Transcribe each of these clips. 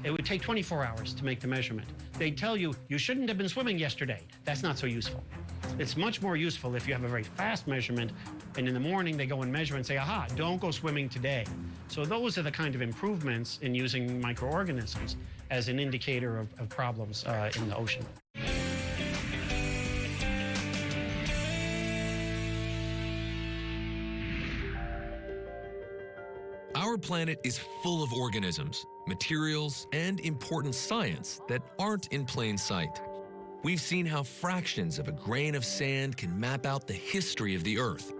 It would take 24 hours to make the measurement. They'd tell you, you shouldn't have been swimming yesterday. That's not so useful. It's much more useful if you have a very fast measurement, and in the morning they go and measure and say, aha, don't go swimming today. So those are the kind of improvements in using microorganisms as an indicator of problems in the ocean. Our planet is full of organisms, materials, and important science that aren't in plain sight. We've seen how fractions of a grain of sand can map out the history of the Earth.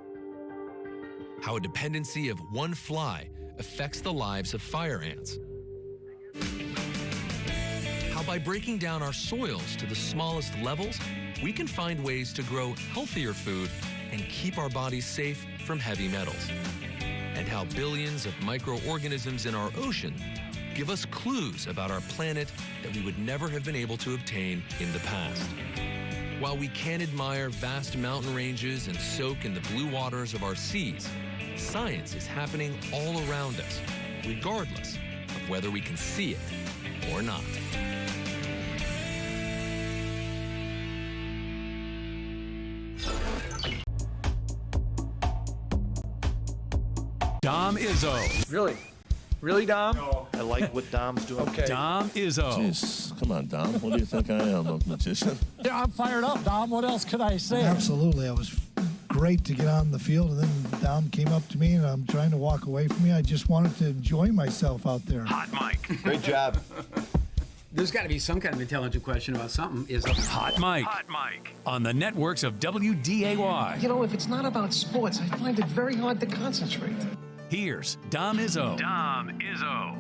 How a dependency of one fly affects the lives of fire ants. How by breaking down our soils to the smallest levels, we can find ways to grow healthier food and keep our bodies safe from heavy metals. And how billions of microorganisms in our ocean give us clues about our planet that we would never have been able to obtain in the past. While we can admire vast mountain ranges and soak in the blue waters of our seas, science is happening all around us, regardless of whether we can see it or not. Dom Izzo. Really? Really, Dom? No. I like what Dom's doing. Okay. Dom Izzo. Jeez, come on, Dom. What do you think I am, a magician? Yeah, I'm fired up, Dom. What else could I say? Absolutely. It was great to get on the field, and then Dom came up to me, and I'm trying to walk away from me. I just wanted to enjoy myself out there. Hot mic. Great job. There's got to be some kind of intelligent question about something. Is a Hot mic. Hot mic. On the networks of WDAY. You know, if it's not about sports, I find it very hard to concentrate. Here's Dom Izzo. Dom Izzo.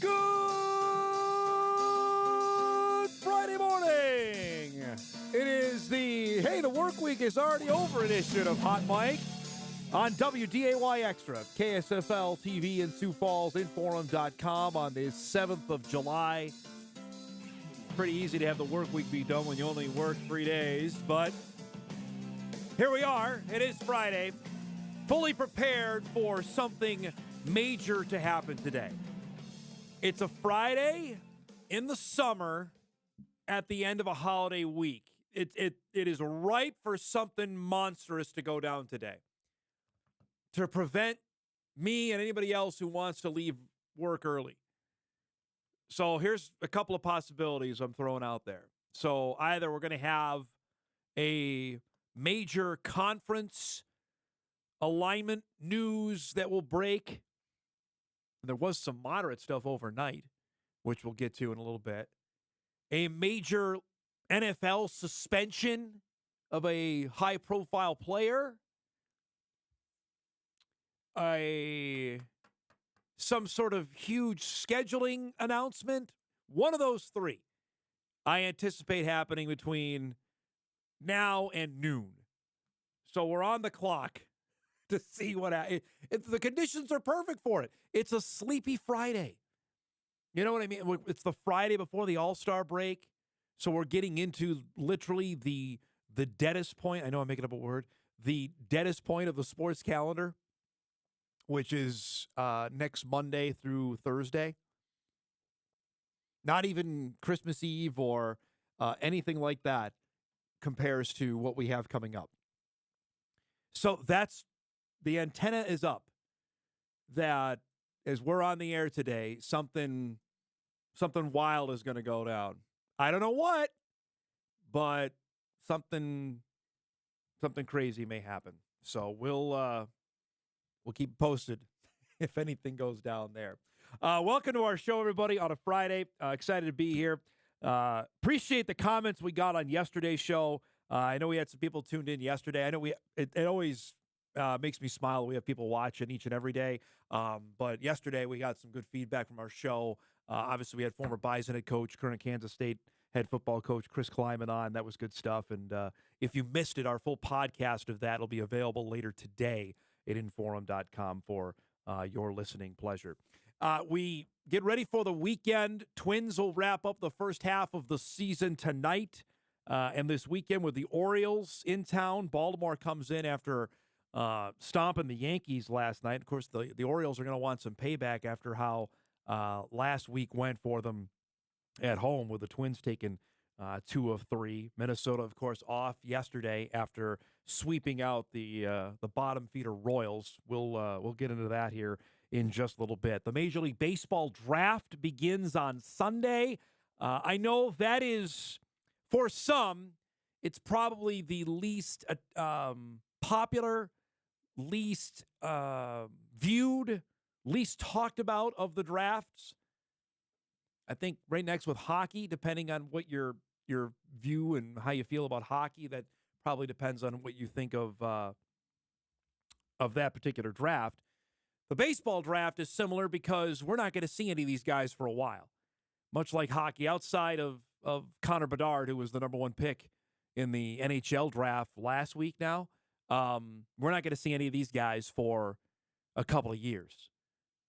Good Friday morning. It is the work week is already over edition of Hot Mic on WDAY Extra, KSFL TV in Sioux Falls, Inforum.com on the 7th of July. Pretty easy to have the work week be done when you only work 3 days, but here we are. It is Friday, fully prepared for something major to happen today. It's a Friday in the summer at the end of a holiday week. It is ripe for something monstrous to go down today to prevent me and anybody else who wants to leave work early. So here's a couple of possibilities I'm throwing out there. So either we're going to have a major conference alignment news that will break. There was some moderate stuff overnight, which we'll get to in a little bit. A major NFL suspension of a high-profile player. Some sort of huge scheduling announcement. One of those three I anticipate happening between now and noon. So we're on the clock to see what the conditions are perfect for it. It's a sleepy Friday. You know what I mean? It's the Friday before the All-Star break. So we're getting into literally the deadest point. I know I'm making up a word. The deadest point of the sports calendar, which is next Monday through Thursday. Not even Christmas Eve or anything like that compares to what we have coming up. So the antenna is up that as we're on the air today, something wild is going to go down. I don't know what, but something crazy may happen. So we'll keep posted if anything goes down there. Welcome to our show, everybody, on a Friday. Excited to be here. Appreciate the comments we got on yesterday's show. I know we had some people tuned in yesterday. I know it always makes me smile. We have people watching each and every day. But yesterday we got some good feedback from our show. Obviously, we had former Bison head coach, current Kansas State head football coach Chris Kleiman on. That was good stuff. And if you missed it, our full podcast of that will be available later today at Inforum.com for your listening pleasure. We get ready for the weekend. Twins will wrap up the first half of the season tonight. And this weekend with the Orioles in town, Baltimore comes in after stomping the Yankees last night. Of course, the Orioles are going to want some payback after how last week went for them at home, with the Twins taking 2 of 3. Minnesota, of course, off yesterday after sweeping out the bottom feeder Royals. We'll get into that here in just a little bit. The Major League Baseball draft begins on Sunday. I know that is, for some, it's probably the least popular, least viewed, least talked about of the drafts. I think right next with hockey, depending on what your view and how you feel about hockey, that probably depends on what you think of that particular draft. The baseball draft is similar because we're not going to see any of these guys for a while. Much like hockey, outside of Connor Bedard, who was the number 1 pick in the NHL draft last week now, we're not going to see any of these guys for a couple of years.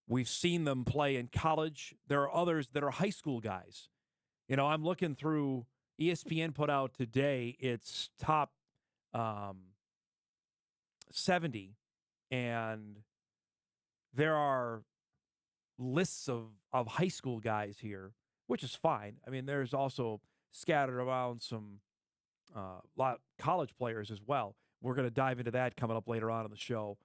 We've seen them play in college. There are others that are high school guys. You know, I'm looking through, ESPN put out today its top 70, and there are lists of high school guys here, which is fine. I mean, there's also scattered around some lot college players as well. We're going to dive into that coming up later on in the show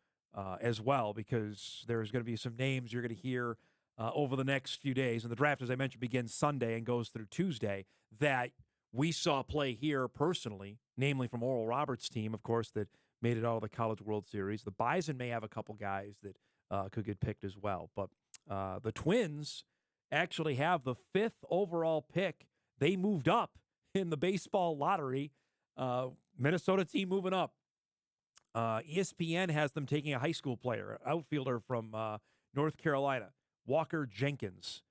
as well, because there's going to be some names you're going to hear over the next few days. And the draft, as I mentioned, begins Sunday and goes through Tuesday, that we saw play here personally, namely from Oral Roberts' team, of course, that made it out of the College World Series. The Bison may have a couple guys that could get picked as well. But the Twins actually have the 5th overall pick. They moved up in the baseball lottery. Minnesota team moving up. ESPN has them taking a high school player, outfielder from North Carolina, Walker Jenkins,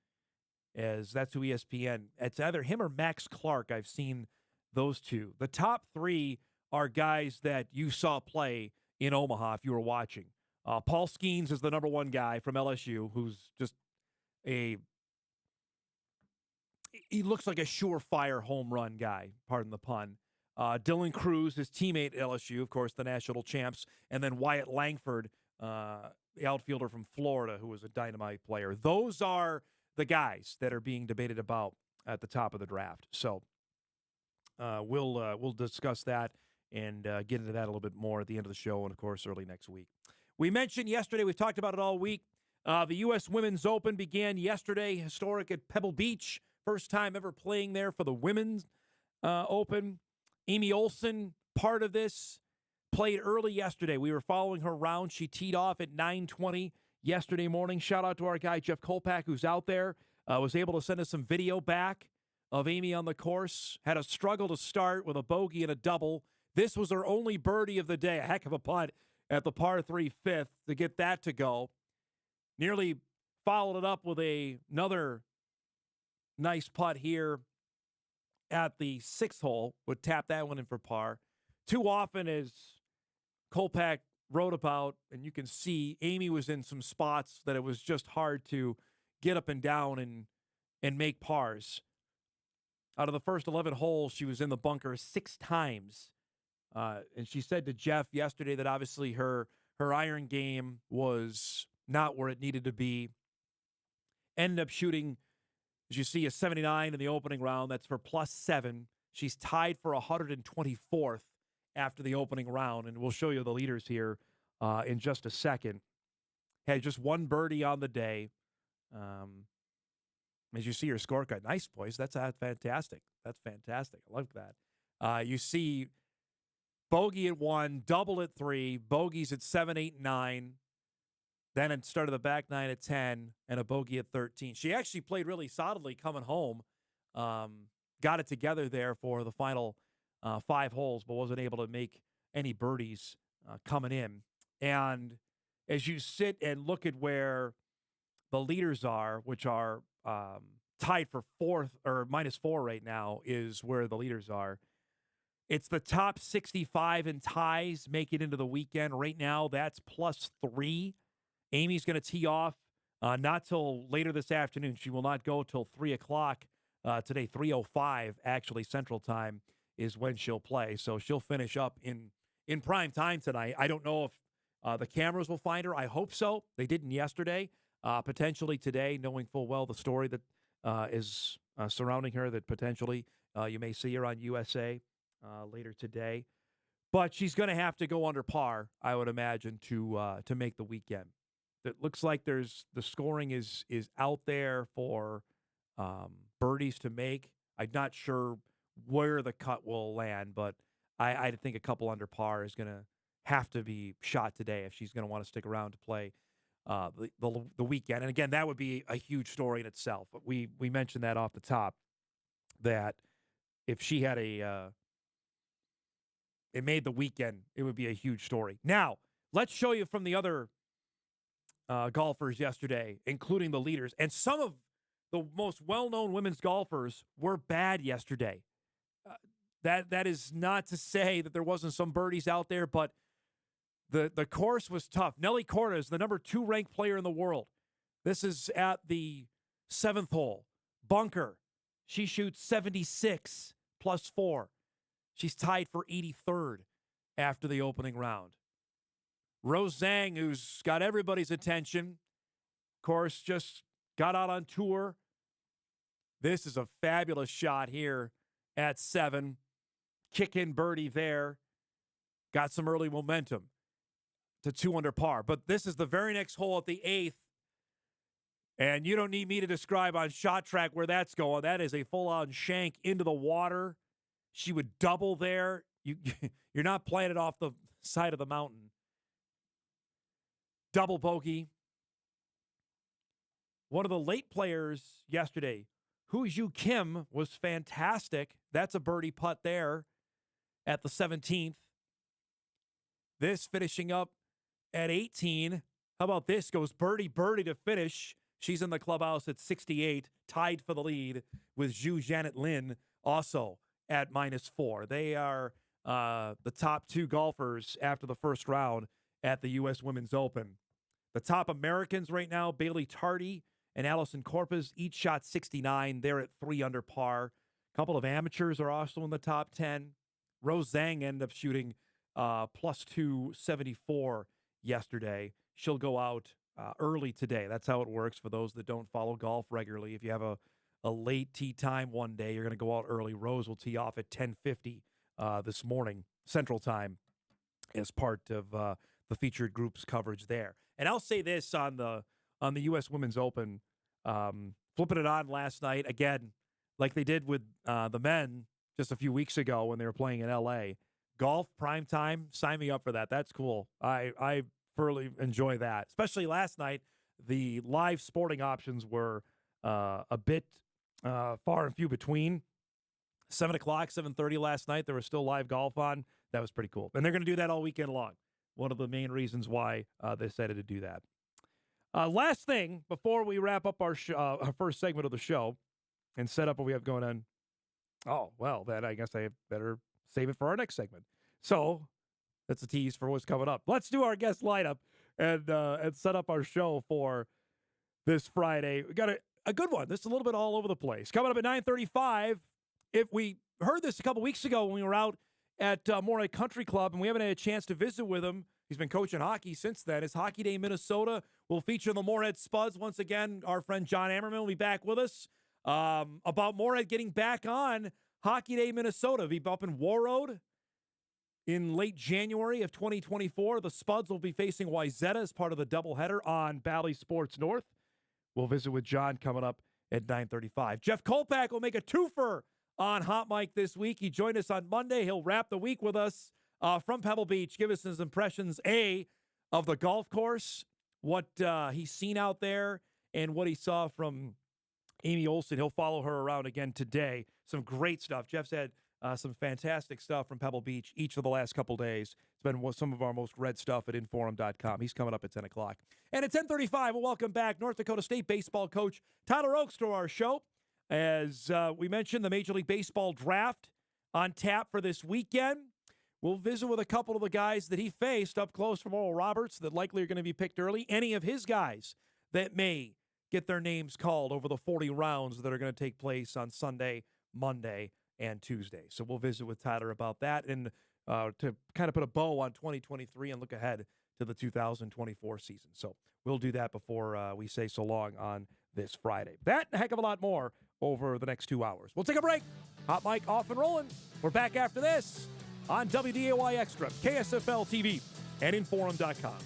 as that's who ESPN. It's either him or Max Clark. I've seen those two. The top 3 are guys that you saw play in Omaha if you were watching. Paul Skeens is the number 1 guy from LSU, who's just he looks like a surefire home run guy, pardon the pun. Dylan Cruz, his teammate at LSU, of course, the national champs, and then Wyatt Langford, the outfielder from Florida, who was a dynamite player. Those are the guys that are being debated about at the top of the draft. So we'll discuss that and get into that a little bit more at the end of the show, and, of course, early next week. We mentioned yesterday, we've talked about it all week, the U.S. Women's Open began yesterday, historic at Pebble Beach. First time ever playing there for the Women's Open. Amy Olsen, part of this, played early yesterday. We were following her around. She teed off at 9:20 yesterday morning. Shout out to our guy, Jeff Kolpack, who's out there. Was able to send us some video back of Amy on the course. Had a struggle to start with a bogey and a double. This was her only birdie of the day. A heck of a putt at the par 3 5th to get that to go. Nearly followed it up with another nice putt here at the 6th hole. Would tap that one in for par. Too often, as Kolpack wrote about, and you can see, Amy was in some spots that it was just hard to get up and down and make pars. Out of the first 11 holes, she was in the bunker 6 times. And she said to Jeff yesterday that obviously her iron game was not where it needed to be. Ended up shooting, as you see, a 79 in the opening round. That's for +7. She's tied for 124th after the opening round, and we'll show you the leaders here in just a second. Had just 1 birdie on the day. As you see her scorecard, nice, boys. That's fantastic. That's fantastic. I love that. You see bogey at 1, double at 3, bogeys at 7, 8, 9. Then it started the back 9 at 10, and a bogey at 13. She actually played really solidly coming home. Got it together there for the final 5 holes, but wasn't able to make any birdies coming in. And as you sit and look at where the leaders are, which are tied for 4th or -4 right now, is where the leaders are. It's the top 65 in ties make it into the weekend. Right now, that's +3. Amy's going to tee off not till later this afternoon. She will not go till 3 o'clock today. 3:05 actually Central Time is when she'll play. So she'll finish up in prime time tonight. I don't know if The cameras will find her. I hope so. They didn't yesterday. Potentially today, knowing full well the story that is surrounding her, that potentially you may see her on USA later today. But she's going to have to go under par, I would imagine, to make the weekend. It looks like the scoring is out there for birdies to make. I'm not sure where the cut will land, but I think a couple under par is going to have to be shot today if she's going to want to stick around to play the weekend. And again, that would be a huge story in itself. We mentioned that off the top, that if she had it made the weekend, it would be a huge story. Now, let's show you from the other golfers yesterday, including the leaders. And some of the most well-known women's golfers were bad yesterday. That is not to say that there wasn't some birdies out there, but the course was tough. Nelly Korda is the number 2 ranked player in the world. This is at the 7th hole. Bunker. She shoots 76 plus 4. She's tied for 83rd after the opening round. Rose Zhang, who's got everybody's attention, of course, just got out on tour. This is a fabulous shot here at 7. Kick-in birdie there. Got some early momentum to 2 under par. But this is the very next hole at the 8th. And you don't need me to describe on Shot Track where that's going. That is a full-on shank into the water. She would double there. You're not playing it off the side of the mountain. Double bogey. One of the late players yesterday, Hoo Joo Kim, was fantastic. That's a birdie putt there at the 17th. This finishing up at 18. How about this? Goes birdie to finish. She's in the clubhouse at 68, tied for the lead with Zhu Janet Lin also at -4. They are the top 2 golfers after the first round at the U.S. Women's Open. The top Americans right now, Bailey Tardy and Allison Corpus, each shot 69. They're at 3 under par. A couple of amateurs are also in the top 10. Rose Zhang ended up shooting plus 274 yesterday. She'll go out early today. That's how it works for those that don't follow golf regularly. If you have a late tee time one day, you're going to go out early. Rose will tee off at 10:50 this morning, Central Time, as part of the featured group's coverage there. And I'll say this on the U.S. Women's Open, flipping it on last night, again, like they did with the men just a few weeks ago when they were playing in L.A. Golf, prime time, sign me up for that. That's cool. I thoroughly enjoy that. Especially last night, the live sporting options were a bit far and few between. 7 o'clock, 7:30 last night, there was still live golf on. That was pretty cool. And they're going to do that all weekend long. One of the main reasons why they decided to do that. Last thing, before we wrap up our first segment of the show and set up what we have going on. Oh, well, then I guess I better save it for our next segment. So that's a tease for what's coming up. Let's do our guest lineup and set up our show for this Friday. We got a good one. This is a little bit all over the place. Coming up at 9:35. If we heard this a couple weeks ago when we were out at Moorhead Country Club, and we haven't had a chance to visit with him. He's been coaching hockey since then. It's Hockey Day Minnesota. We'll feature the Moorhead Spuds once again. Our friend Jon Ammerman will be back with us about Moorhead getting back on Hockey Day Minnesota. We'll be up in Warroad in late January of 2024. The Spuds will be facing Wayzata as part of the doubleheader on Bally Sports North. We'll visit with Jon coming up at 9:35. Jeff Kolpack will make a twofer on Hot Mic this week. He joined us on Monday. He'll wrap the week with us from Pebble Beach, give us his impressions, of the golf course, what he's seen out there, and what he saw from Amy Olsen. He'll follow her around again today. Some great stuff. Jeff's had some fantastic stuff from Pebble Beach each of the last couple days. It's been some of our most read stuff at Inforum.com. He's coming up at 10 o'clock. And at 10:35, we'll welcome back North Dakota State baseball coach Tyler Oakes to our show. As we mentioned, the Major League Baseball Draft on tap for this weekend. We'll visit with a couple of the guys that he faced up close from Oral Roberts that likely are going to be picked early. Any of his guys that may get their names called over the 40 rounds that are going to take place on Sunday, Monday, and Tuesday. So we'll visit with Tyler about that and to kind of put a bow on 2023 and look ahead to the 2024 season. So we'll do that before we say so long on this Friday. That and a heck of a lot more over the next 2 hours. We'll take a break. Hot mic off and rolling. We're back after this on WDAY Extra, KSFL TV, and Inforum.com.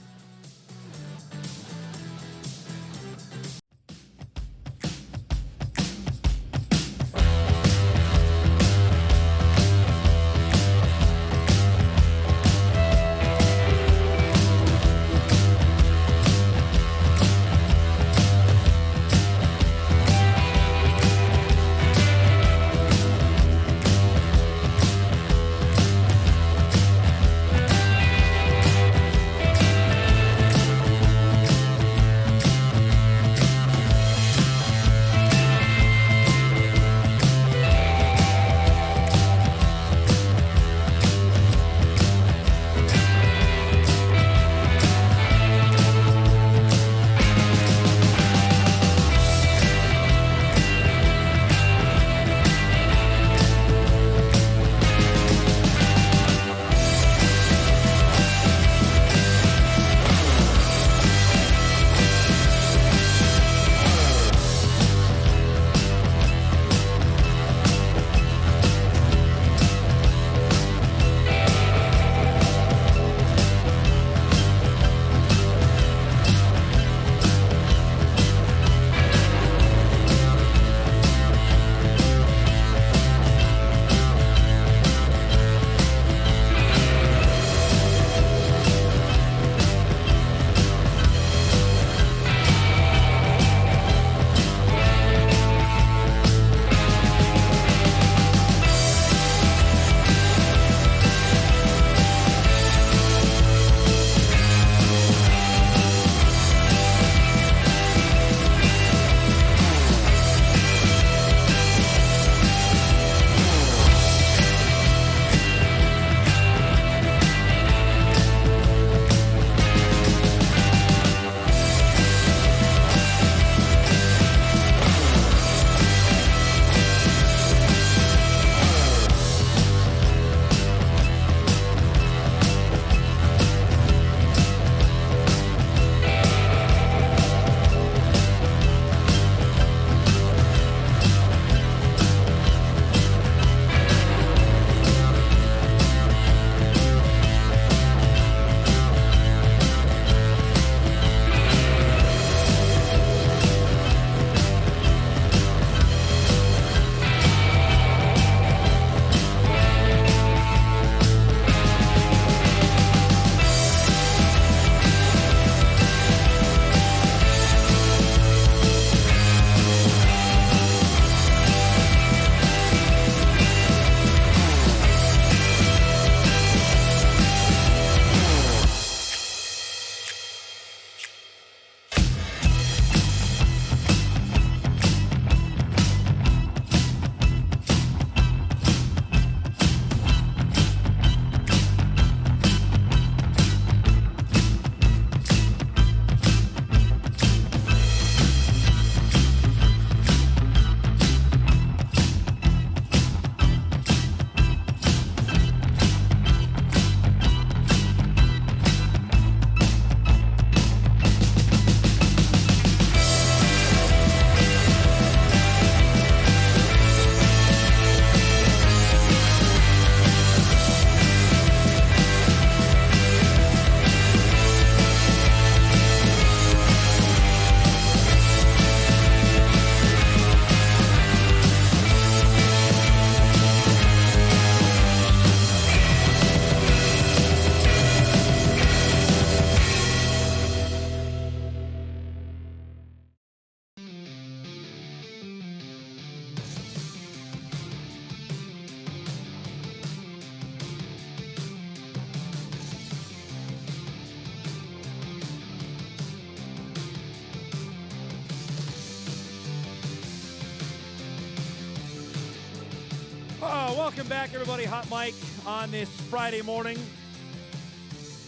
Welcome back, everybody. Hot Mike on this Friday morning.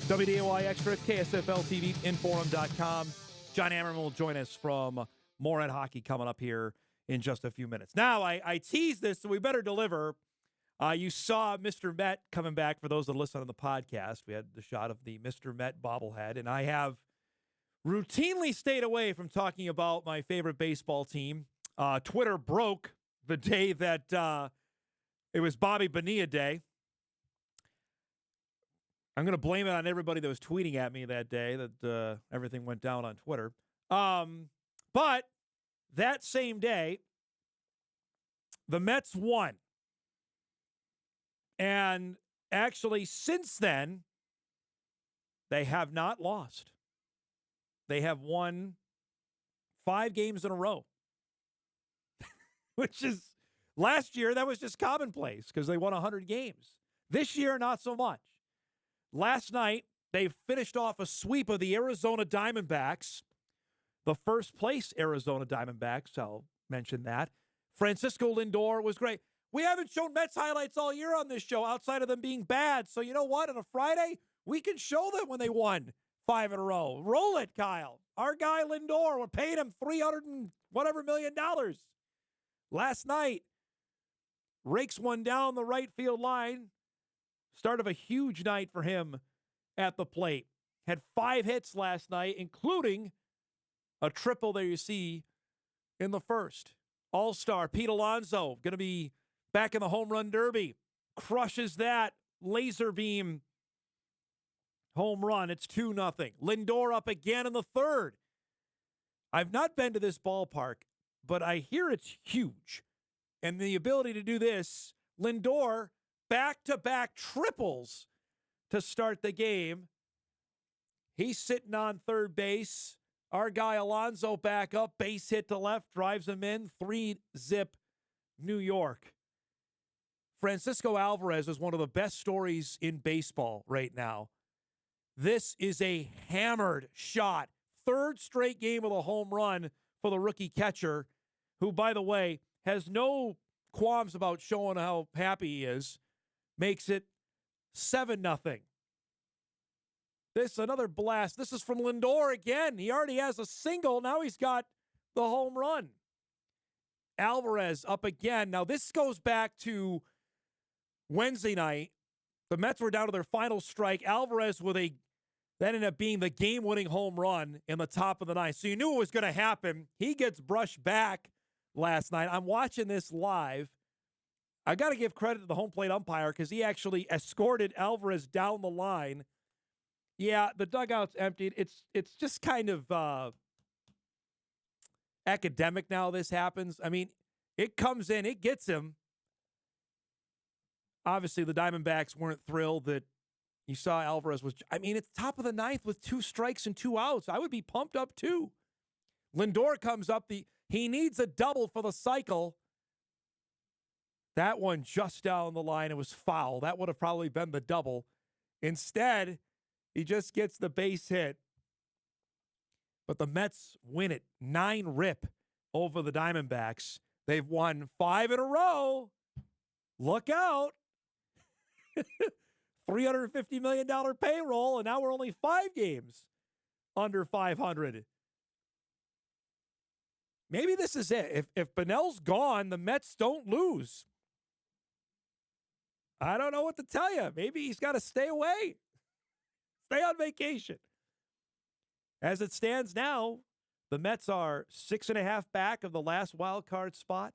WDAY Extra, KSFL TV, Inforum.com. Jon Ammerman will join us from Moorhead Hockey coming up here in just a few minutes. Now, I teased this, so we better deliver. You saw Mr. Met coming back. For those that listen on the podcast, we had the shot of the Mr. Met bobblehead, and I have routinely stayed away from talking about my favorite baseball team. Twitter broke the day that it was Bobby Bonilla Day. I'm going to blame it on everybody that was tweeting at me that day that everything went down on Twitter. But that same day, the Mets won. And actually, since then, they have not lost. They have won 5 games in a row, which is, last year, that was just commonplace because they won 100 games. This year, not so much. Last night, they finished off a sweep of the Arizona Diamondbacks, the first place Arizona Diamondbacks, I'll mention that. Francisco Lindor was great. We haven't shown Mets highlights all year on this show outside of them being bad. So you know what? On a Friday, we can show them when they won 5 in a row. Roll it, Kyle. Our guy Lindor, we're paying him $300 and whatever million. Last night, rakes one down the right field line. Start of a huge night for him at the plate. Had 5 hits last night, including a triple there you see in the first. All-star Pete Alonso going to be back in the home run derby. Crushes that laser beam home run. It's 2-0. Lindor up again in the third. I've not been to this ballpark, but I hear it's huge. And the ability to do this, Lindor, back-to-back triples to start the game. He's sitting on third base. Our guy Alonso back up, base hit to left, drives him in, 3-zip New York. Francisco Alvarez is one of the best stories in baseball right now. This is a hammered shot. Third straight game of a home run for the rookie catcher, who, by the way, has no qualms about showing how happy he is. Makes it 7-0. This is another blast. This is from Lindor again. He already has a single. Now he's got the home run. Alvarez up again. Now this goes back to Wednesday night. The Mets were down to their final strike. Alvarez that ended up being the game-winning home run in the top of the ninth. So you knew it was going to happen. He gets brushed back last night. I'm watching this live. I got to give credit to the home plate umpire because he actually escorted Alvarez down the line. Yeah, the dugout's emptied. It's just kind of academic now this happens. I mean, it comes in, it gets him. Obviously, the Diamondbacks weren't thrilled that you saw Alvarez was, I mean, it's top of the ninth with 2 strikes and 2 outs. I would be pumped up too. Lindor comes up. He needs a double for the cycle. That one just down the line. It was foul. That would have probably been the double. Instead, he just gets the base hit. But the Mets win it. 9-rip over the Diamondbacks. They've won 5 in a row. Look out. $350 million payroll, and now we're only 5 games under 500. Maybe this is it. If Bunnell's gone, the Mets don't lose. I don't know what to tell you. Maybe he's got to stay away. Stay on vacation. As it stands now, the Mets are 6.5 back of the last wild card spot.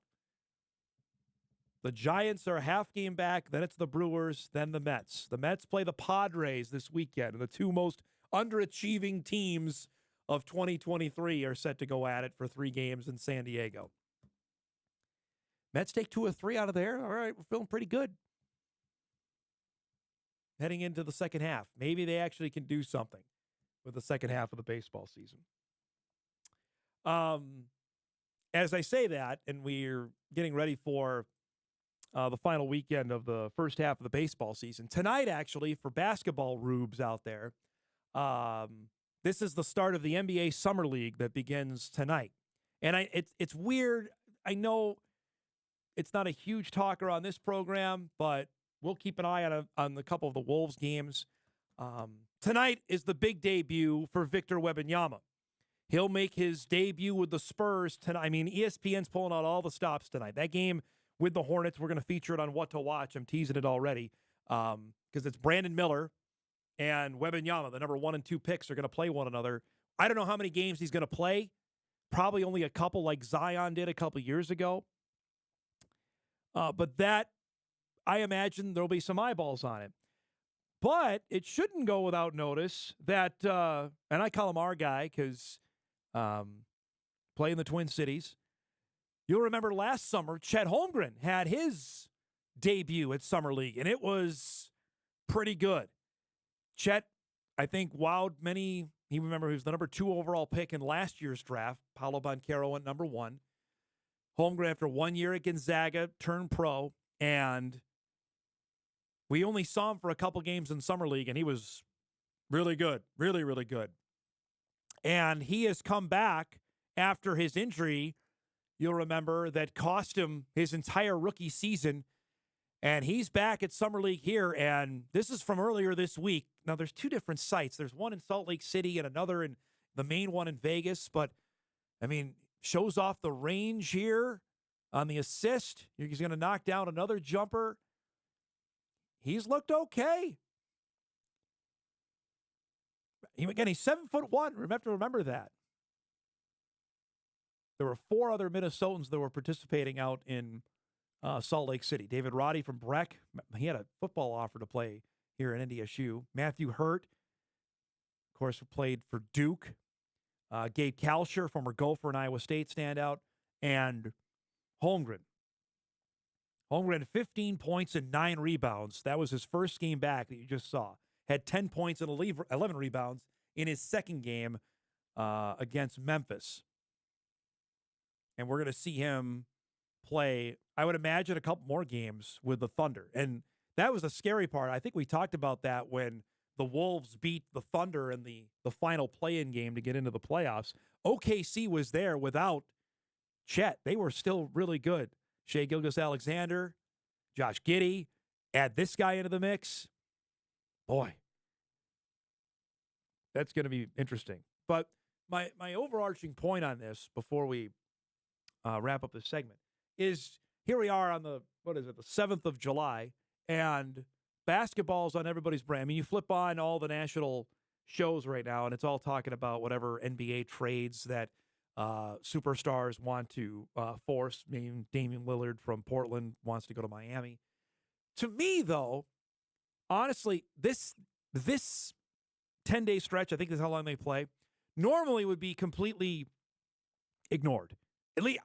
The Giants are a half game back. Then it's the Brewers, then the Mets. The Mets play the Padres this weekend, and the 2 most underachieving teams of 2023 are set to go at it for 3 games in San Diego. Mets take 2 or 3 out of there. All right, we're feeling pretty good. Heading into the second half. Maybe they actually can do something with the second half of the baseball season. As I say that, and we're getting ready for the final weekend of the first half of the baseball season. Tonight, actually, for basketball rubes out there, this is the start of the NBA Summer League that begins tonight. And it's weird. I know it's not a huge talker on this program, but we'll keep an eye on a couple of the Wolves games. Tonight is the big debut for Victor Wembanyama. He'll make his debut with the Spurs tonight. I mean, ESPN's pulling out all the stops tonight. That game with the Hornets. We're going to feature it on What to Watch. I'm teasing it already because it's Brandon Miller and Wembanyama, the number 1 and 2 picks, are going to play one another. I don't know how many games he's going to play. Probably only a couple like Zion did a couple years ago. But that, I imagine there'll be some eyeballs on it. But it shouldn't go without notice that, and I call him our guy because playing the Twin Cities. You'll remember last summer, Chet Holmgren had his debut at Summer League, and it was pretty good. Chet, I think, wowed many. He was the number 2 overall pick in last year's draft. Paolo Banchero went number 1. Holmgren, after 1 year at Gonzaga, turned pro, and we only saw him for a couple games in Summer League, and he was really good, really, really good. And he has come back after his injury, you'll remember, that cost him his entire rookie season. And he's back at Summer League here, and this is from earlier this week. Now, there's 2 different sites. There's one in Salt Lake City and another in the main one in Vegas. But, I mean, shows off the range here on the assist. He's going to knock down another jumper. He's looked okay. Again, he's 7'1". Remember that. There were 4 other Minnesotans that were participating out in Salt Lake City. David Roddy from Breck. He had a football offer to play here at NDSU. Matthew Hurt, of course, played for Duke. Gabe Kalsher, former Gopher and Iowa State standout. And Holmgren. Holmgren, 15 points and 9 rebounds. That was his first game back that you just saw. Had 10 points and 11 rebounds in his second game against Memphis. And we're going to see him play, I would imagine, a couple more games with the Thunder. And that was the scary part. I think we talked about that when the Wolves beat the Thunder in the final play-in game to get into the playoffs. OKC was there without Chet. They were still really good. Shai Gilgeous-Alexander, Josh Giddey, add this guy into the mix. Boy, that's going to be interesting. But my overarching point on this before we wrap up this segment is here we are on the 7th of July, and basketball's on everybody's brain. I mean, you flip on all the national shows right now, and it's all talking about whatever NBA trades that superstars want to force. Damian Lillard from Portland wants to go to Miami. To me, though, honestly, this 10-day stretch, I think this is how long they play, normally would be completely ignored. At least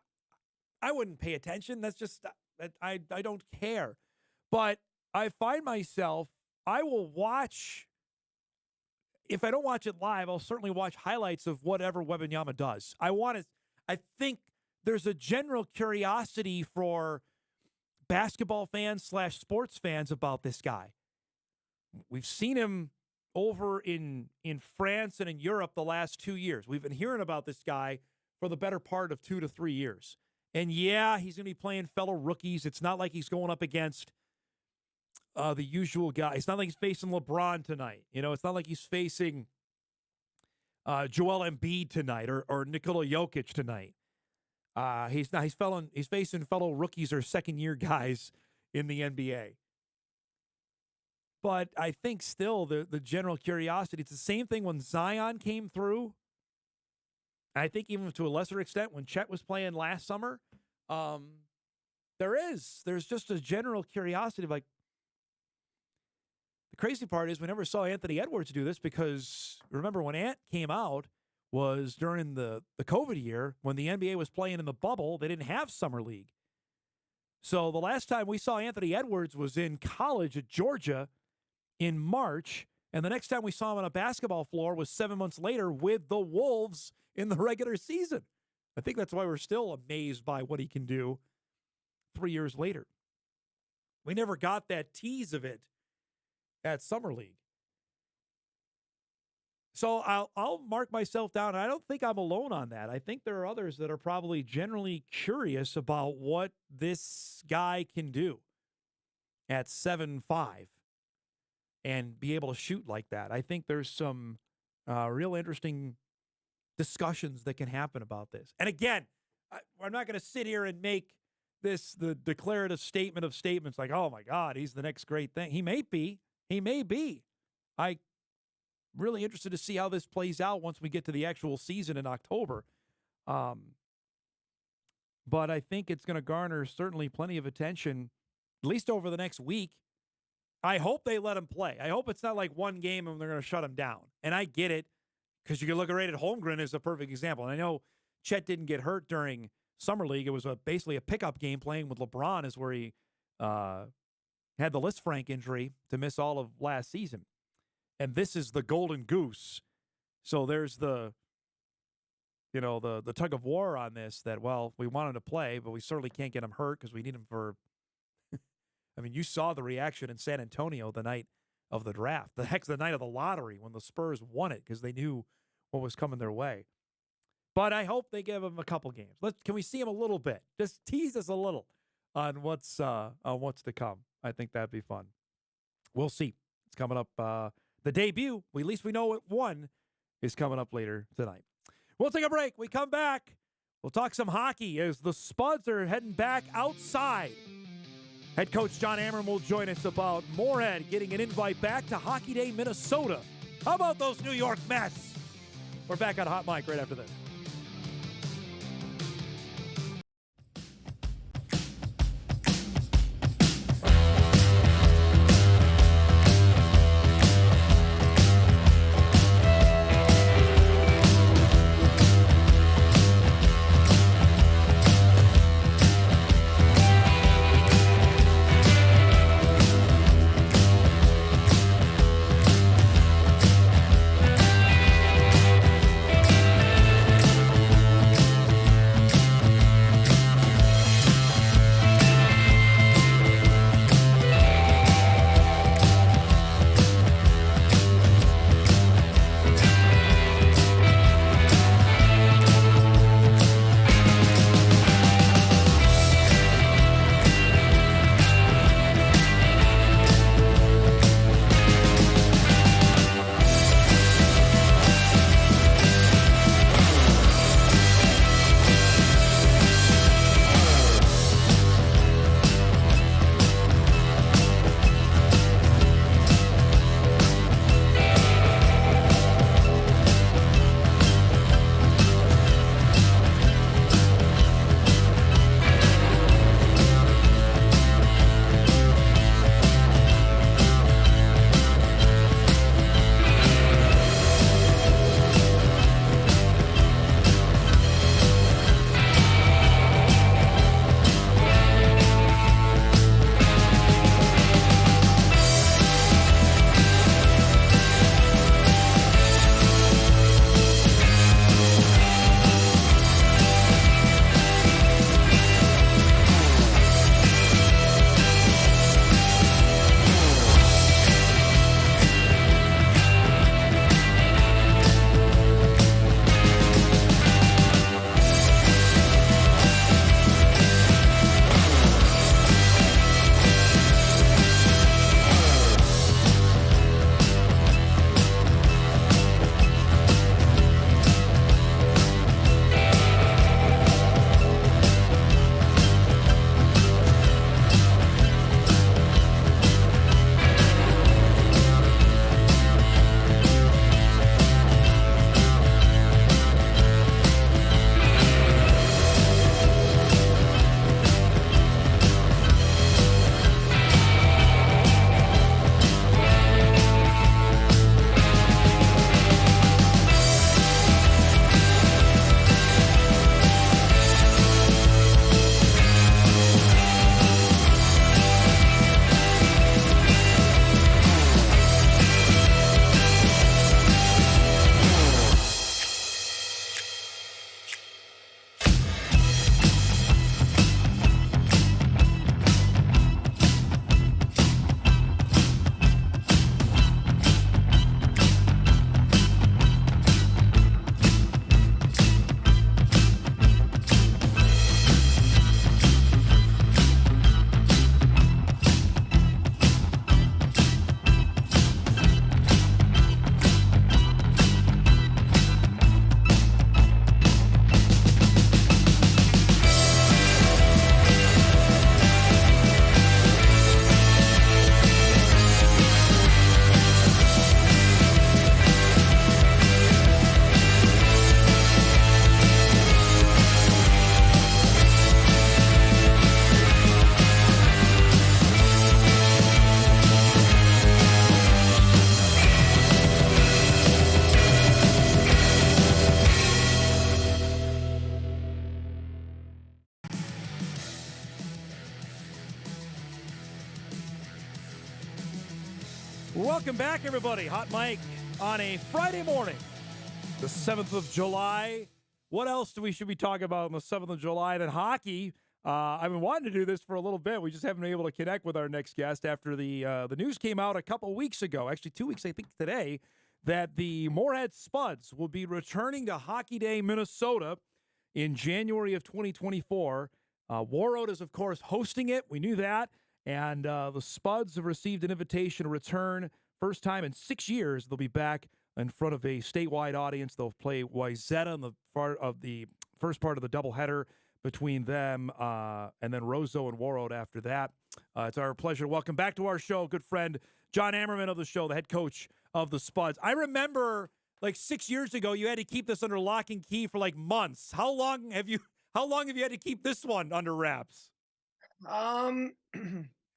I wouldn't pay attention. That's just, I don't care. But I find myself, I will watch, if I don't watch it live, I'll certainly watch highlights of whatever Wembanyama does. I think there's a general curiosity for basketball fans / sports fans about this guy. We've seen him over in France and in Europe the last 2 years. We've been hearing about this guy for the better part of 2 to 3 years. And yeah, he's going to be playing fellow rookies. It's not like he's going up against the usual guy. It's not like he's facing LeBron tonight. It's not like he's facing Joel Embiid tonight or Nikola Jokic tonight. He's facing fellow rookies or second-year guys in the NBA. But I think still the general curiosity, it's the same thing when Zion came through. I think even to a lesser extent when Chet was playing last summer, there's just a general curiosity of like, the crazy part is we never saw Anthony Edwards do this because remember when Ant came out was during the COVID year when the NBA was playing in the bubble. They didn't have Summer League. So the last time we saw Anthony Edwards was in college at Georgia in March, and the next time we saw him on a basketball floor was 7 months later with the Wolves in the regular season. I think that's why we're still amazed by what he can do 3 years later. We never got that tease of it at Summer League. So I'll mark myself down. I don't think I'm alone on that. I think there are others that are probably generally curious about what this guy can do at 7'5" and be able to shoot like that. I think there's some real interesting discussions that can happen about this. And again, I'm not going to sit here and make the declarative statement of statements like, oh, my God, he's the next great thing. He may be. He may be. I'm really interested to see how this plays out once we get to the actual season in October. But I think it's going to garner certainly plenty of attention, at least over the next week. I hope they let him play. I hope it's not like one game and they're going to shut him down. And I get it, because you can look at Holmgren as a perfect example. And I know Chet didn't get hurt during Summer League. It was basically a pickup game playing with LeBron is where he had the Lisfranc injury to miss all of last season. And this is the golden goose. So there's the tug of war on this that, well, we want him to play, but we certainly can't get him hurt because we need him for I mean, you saw the reaction in San Antonio the night of the draft. The night of the lottery when the Spurs won it because they knew what was coming their way. But I hope they give him a couple games. Can we see him a little bit? Just tease us a little on what's to come. I think that'd be fun. We'll see. It's coming up. The debut, at least we know one, is coming up later tonight. We'll take a break. We come back. We'll talk some hockey as the Spuds are heading back outside. Head coach Jon Ammerman will join us about Moorhead getting an invite back to Hockey Day, Minnesota. How about those New York Mets? We're back on Hot Mic right after this. Welcome back, everybody. Hot Mike on a Friday morning, the 7th of July. What else do we should be talking about on the 7th of July than hockey? I've been wanting to do this for a little bit. We just haven't been able to connect with our next guest after the news came out a couple weeks ago, actually 2 weeks, I think, today, that the Moorhead Spuds will be returning to Hockey Day, Minnesota in January of 2024. Warroad is, of course, hosting it. We knew that. And the Spuds have received an invitation to return. First time in 6 years, they'll be back in front of a statewide audience. They'll play Wayzata in the first part of the doubleheader between them and then Roseau and Warroad after that. It's our pleasure to welcome back to our show, good friend Jon Ammerman of the show, the head coach of the Spuds. I remember like 6 years ago, you had to keep this under lock and key for like months. How long have you had to keep this one under wraps?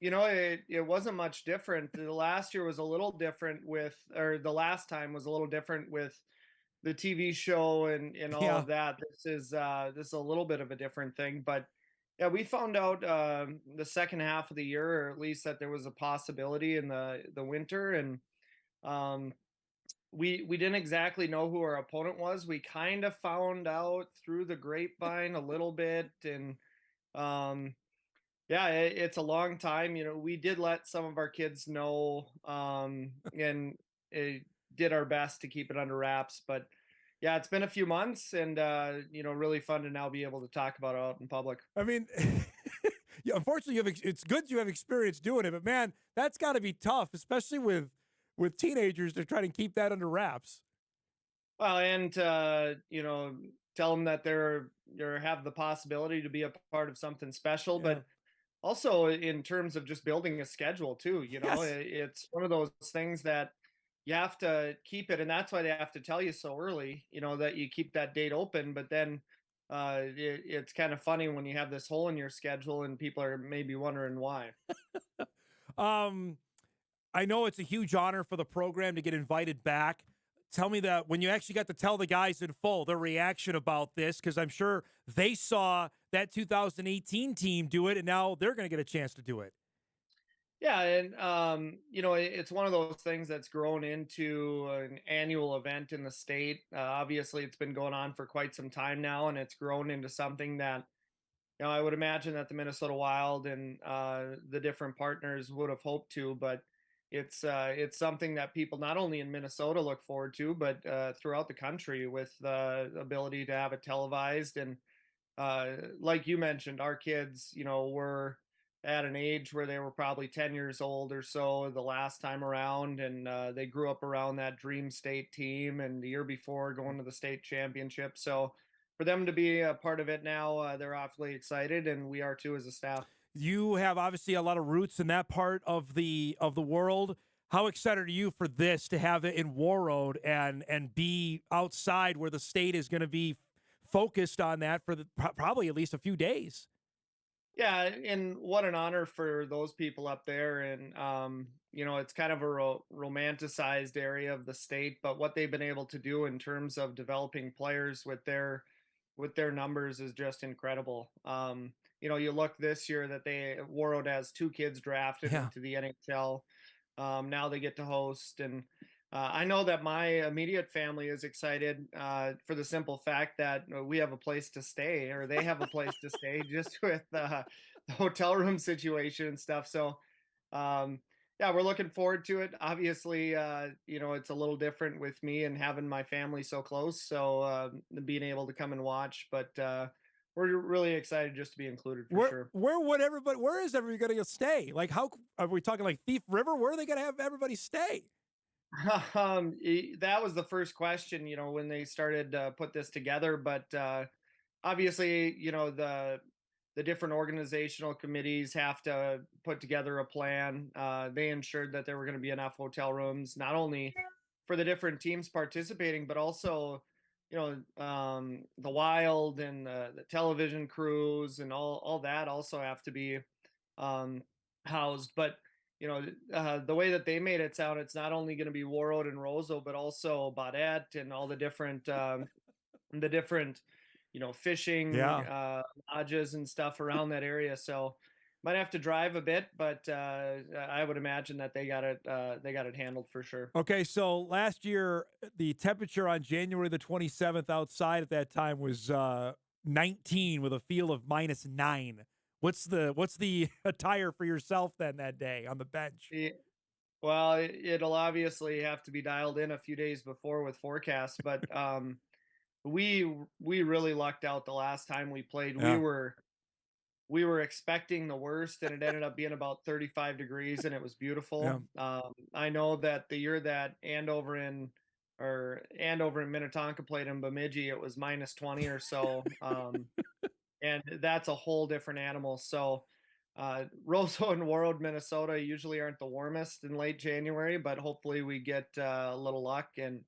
It wasn't much different. The last year was a little different the last time was a little different with the TV show and all of that. This is a little bit of a different thing, but yeah, we found out the second half of the year, or at least that there was a possibility in the winter, and we didn't exactly know who our opponent was. We kind of found out through the grapevine a little bit, and yeah, it's a long time. We did let some of our kids know, and did our best to keep it under wraps. But yeah, it's been a few months, and really fun to now be able to talk about it out in public. I mean, yeah, unfortunately, it's good you have experience doing it, but man, that's got to be tough, especially with teenagers to try to keep that under wraps. Well, and tell them that they're have the possibility to be a part of something special, but also in terms of just building a schedule too. It's one of those things that you have to keep it, and that's why they have to tell you so early, that you keep that date open. But then it's kind of funny when you have this hole in your schedule and people are maybe wondering why. I know it's a huge honor for the program to get invited back. Tell me that when you actually got to tell the guys in full their reaction about this, because I'm sure they saw that 2018 team do it, and now they're going to get a chance to do it. Yeah, and it's one of those things that's grown into an annual event in the state. Obviously, it's been going on for quite some time now, and it's grown into something that I would imagine that the Minnesota Wild and the different partners would have hoped to, but it's something that people not only in Minnesota look forward to, but throughout the country, with the ability to have it televised. And like you mentioned, our kids, were at an age where they were probably 10 years old or so the last time around, and they grew up around that dream state team, and the year before going to the state championship. So for them to be a part of it now, they're awfully excited, and we are too as a staff. You have obviously a lot of roots in that part of the world. How excited are you for this, to have it in Warroad and be outside where the state is going to be focused on that for probably at least a few days? Yeah, and what an honor for those people up there. And it's kind of a romanticized area of the state, but what they've been able to do in terms of developing players with their numbers is just incredible. You look this year that Warroad has 2 kids drafted into the NHL. Now they get to host, and I know that my immediate family is excited for the simple fact that we have a place to stay, or they have a place to stay, just with the hotel room situation and stuff. So, yeah, we're looking forward to it. Obviously, it's a little different with me and having my family so close, so being able to come and watch. But we're really excited just to be included for sure. Where is everybody going to stay? Like, how are we talking, like Thief River? Where are they going to have everybody stay? That was the first question, when they started to put this together. But obviously, the different organizational committees have to put together a plan. They ensured that there were going to be enough hotel rooms, not only for the different teams participating, but also, the Wild and the television crews and all that also have to be housed. But the way that they made it sound, it's not only going to be Warroad and Roseau, but also Baudette and all the different fishing lodges and stuff around that area. So might have to drive a bit, but I would imagine that they got it handled for sure. Okay, so last year the temperature on January the 27th outside at that time was 19 with a feel of -9. What's the attire for yourself then that day on the bench? Well, it'll obviously have to be dialed in a few days before with forecasts, but we really lucked out the last time we played. Yeah. We were expecting the worst, and it ended up being about 35 degrees, and it was beautiful. I know that the year that Andover and Minnetonka played in Bemidji, it was -20 or so, and that's a whole different animal. So Roseau and Warroad, Minnesota usually aren't the warmest in late January, but hopefully we get a little luck and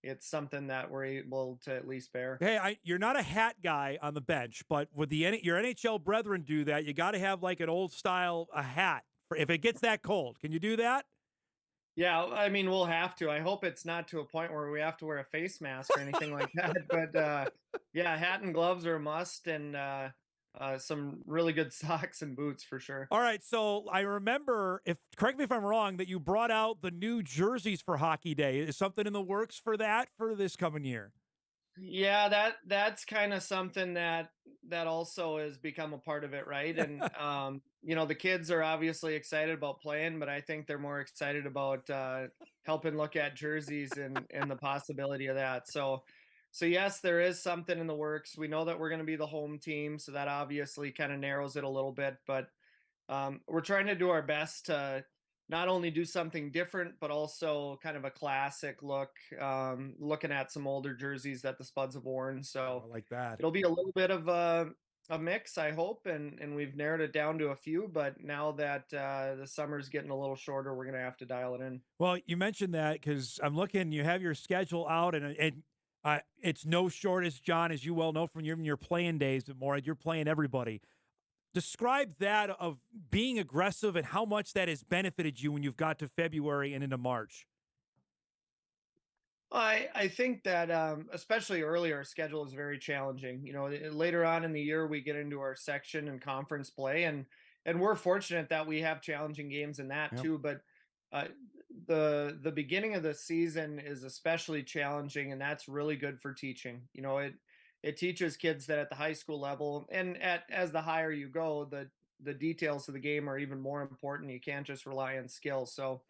it's something that we're able to at least bear. Hey, you're not a hat guy on the bench, but would your NHL brethren do that? You got to have like an old style a hat for if it gets that cold. Can you do that? Yeah, I mean, we'll have to. I hope it's not to a point where we have to wear a face mask or anything like that. But yeah, hat and gloves are a must, and some really good socks and boots for sure. All right, so I remember, correct me if I'm wrong, that you brought out the new jerseys for Hockey Day. Is something in the works for that for this coming year? Yeah, that's kind of something that also has become a part of it, right? And the kids are obviously excited about playing, but I think they're more excited about helping look at jerseys and the possibility of that. So yes, there is something in the works. We know that we're going to be the home team, so that obviously kind of narrows it a little bit, but we're trying to do our best to not only do something different, but also kind of a classic look, looking at some older jerseys that the Spuds have worn. So I like that. It'll be a little bit of a mix, I hope, and we've narrowed it down to a few. But now that the summer's getting a little shorter, we're going to have to dial it in. Well, you mentioned that because I'm looking, you have your schedule out, and it's no shortage, John, as you well know from your playing days at Moorhead. You're playing everybody. Describe that of being aggressive and how much that has benefited you when you've got to February and into March. I think that especially early, our schedule is very challenging. Later on in the year, we get into our section and conference play, and we're fortunate that we have challenging games in that too. But the beginning of the season is especially challenging, and that's really good for teaching. It teaches kids that at the high school level and as the higher you go, the details of the game are even more important. You can't just rely on skill. So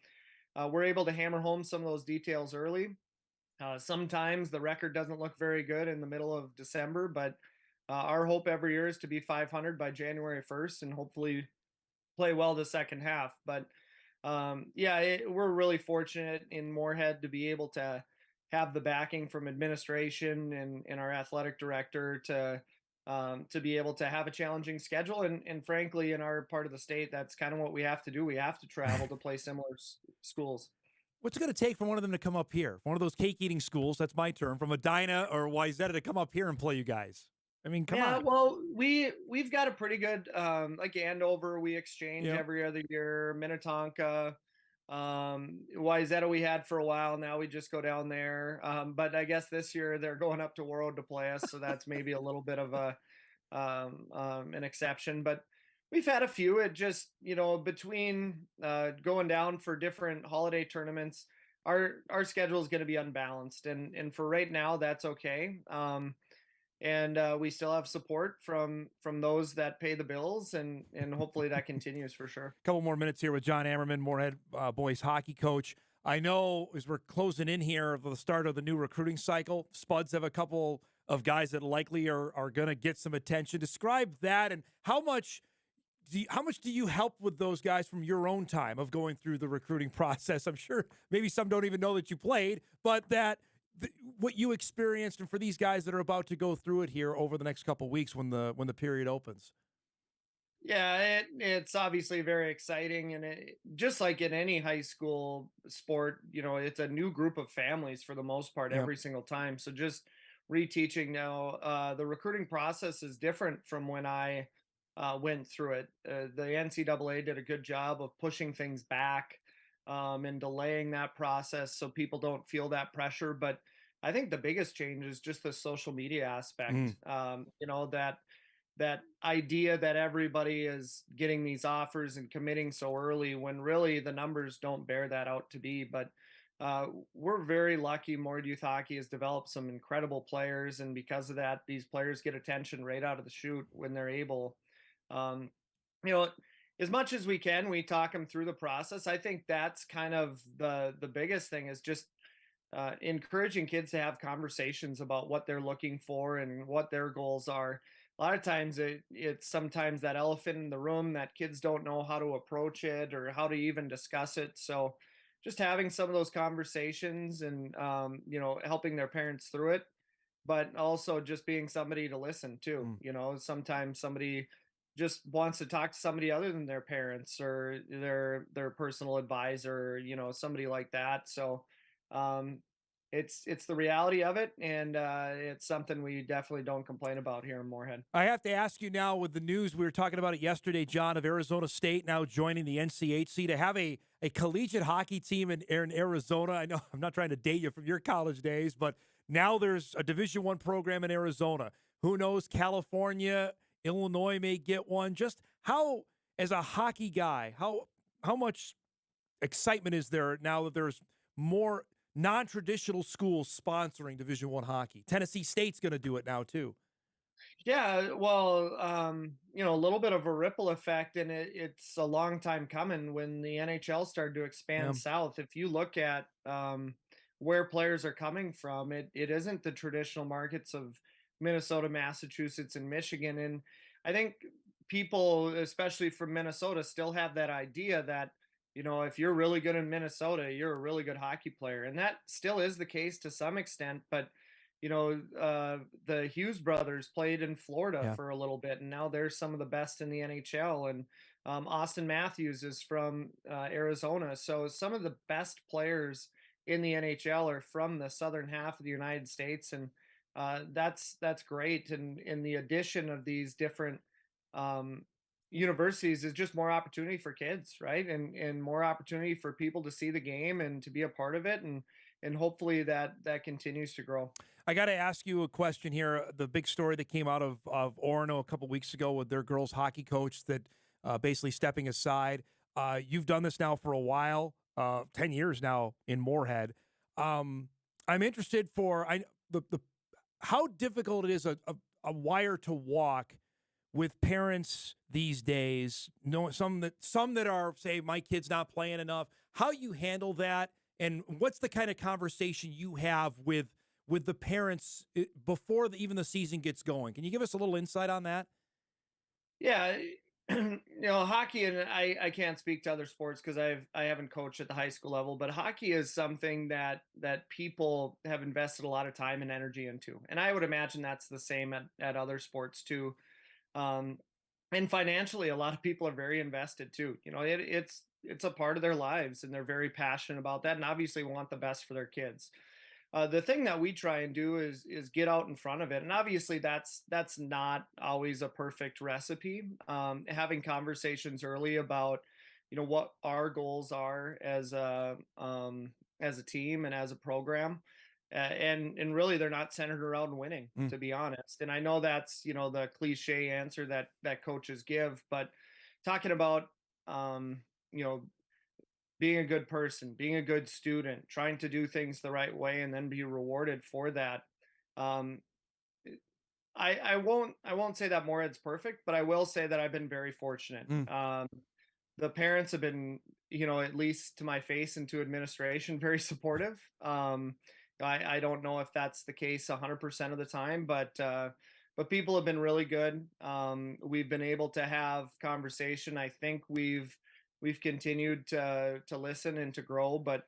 we're able to hammer home some of those details early. Sometimes the record doesn't look very good in the middle of December, but our hope every year is to be 500 by January 1st and hopefully play well the second half. But we're really fortunate in Moorhead to be able to have the backing from administration and our athletic director to be able to have a challenging schedule. And frankly, in our part of the state, that's kind of what we have to do. We have to travel to play similar schools. What's it going to take for one of them to come up here? One of those cake-eating schools, that's my term, from Edina or Wayzata to come up here and play you guys? I mean, come on. Yeah, well, we've got a pretty good, like Andover, we exchange every other year. Minnetonka, Wayzata we had for a while. Now we just go down there. But I guess this year they're going up to Warroad to play us, so that's maybe a little bit of an exception. But we've had a few. It just, between going down for different holiday tournaments, our schedule is going to be unbalanced, and for right now, that's okay. And we still have support from those that pay the bills, and hopefully that continues for sure. A couple more minutes here with Jon Ammerman, Moorhead boys hockey coach. I know as we're closing in here of the start of the new recruiting cycle, Spuds have a couple of guys that likely are going to get some attention. Describe that, and how much do you help with those guys from your own time of going through the recruiting process? I'm sure maybe some don't even know that you played, but what you experienced, and for these guys that are about to go through it here over the next couple of weeks when the period opens. Yeah, it's obviously very exciting, and just like in any high school sport, it's a new group of families for the most part every single time. So just reteaching now, the recruiting process is different from when I went through it. The NCAA did a good job of pushing things back and delaying that process so people don't feel that pressure. But I think the biggest change is just the social media aspect. that idea that everybody is getting these offers and committing so early when really the numbers don't bear that out to be. But we're very lucky. Moorhead Youth Hockey has developed some incredible players, and because of that, these players get attention right out of the chute when they're able. Um, you know, as much as we can, we talk them through the process. I think that's kind of the biggest thing is just encouraging kids to have conversations about what they're looking for and what their goals are. A lot of times it's sometimes that elephant in the room that kids don't know how to approach it or how to even discuss it. So just having some of those conversations and, helping their parents through it, but also just being somebody to listen to. Sometimes somebody just wants to talk to somebody other than their parents or their personal advisor, somebody like that. So um, it's the reality of it, and it's something we definitely don't complain about here in Moorhead. I have to ask you now with the news, we were talking about it yesterday, John, of Arizona State now joining the NCHC, to have a collegiate hockey team in Arizona. I know I'm not trying to date you from your college days, but now there's a Division I program in Arizona. Who knows, California, Illinois may get one. Just how, as a hockey guy, how much excitement is there now that there's more non-traditional schools sponsoring Division I hockey? Tennessee State's going to do it now too. Yeah, well, a little bit of a ripple effect, and it's a long time coming when the NHL started to expand south. If you look at where players are coming from, it isn't the traditional markets of Minnesota, Massachusetts, and Michigan. And I think people, especially from Minnesota, still have that idea that, if you're really good in Minnesota, you're a really good hockey player. And that still is the case to some extent, but the Hughes brothers played in Florida for a little bit, and now they're some of the best in the NHL. And Austin Matthews is from Arizona. So some of the best players in the NHL are from the southern half of the United States. And that's great. And in the addition of these different universities is just more opportunity for kids, right? And more opportunity for people to see the game and to be a part of it. And hopefully that continues to grow. I got to ask you a question here. The big story that came out of Orono a couple weeks ago with their girls hockey coach that basically stepping aside. You've done this now for a while, 10 years now in Moorhead. I'm interested for how difficult it is a wire to walk with parents these days. Some that are, say, my kid's not playing enough. How you handle that, and what's the kind of conversation you have with the parents before even the season gets going? Can you give us a little insight on that? Yeah, hockey, and I can't speak to other sports because I haven't coached at the high school level, but hockey is something that people have invested a lot of time and energy into, and I would imagine that's the same at other sports too. And financially, a lot of people are very invested too. It's a part of their lives, and they're very passionate about that, and obviously want the best for their kids. The thing that we try and do is get out in front of it, and obviously that's not always a perfect recipe. Having conversations early about what our goals are as a team and as a program, and really they're not centered around winning, to be honest. And I know that's the cliche answer that coaches give, but talking about being a good person, being a good student, trying to do things the right way, and then be rewarded for that. Um, I won't say that Moorhead's perfect, but I will say that I've been very fortunate. The parents have been, at least to my face and to administration, very supportive. I don't know if that's the case 100% of the time, but people have been really good. We've been able to have conversation. I think we've continued to listen and to grow. But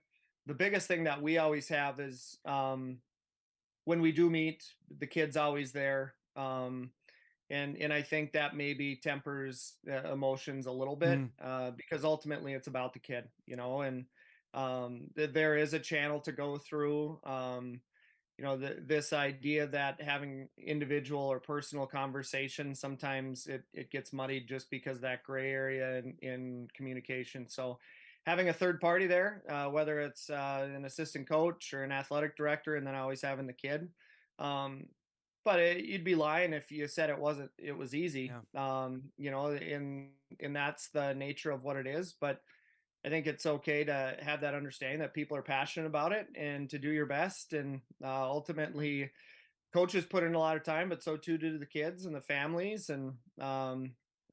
the biggest thing that we always have is when we do meet, the kid's always there. And I think that maybe tempers emotions a little bit because ultimately it's about the kid, and there is a channel to go through. This idea that having individual or personal conversation, sometimes it gets muddied just because of that gray area in communication. So having a third party there, whether it's an assistant coach or an athletic director, and then always having the kid, But you'd be lying if you said it wasn't. It was easy. Yeah. And that's the nature of what it is. But I think it's okay to have that understanding that people are passionate about it and to do your best. And ultimately, coaches put in a lot of time, but so too do the kids and the families. And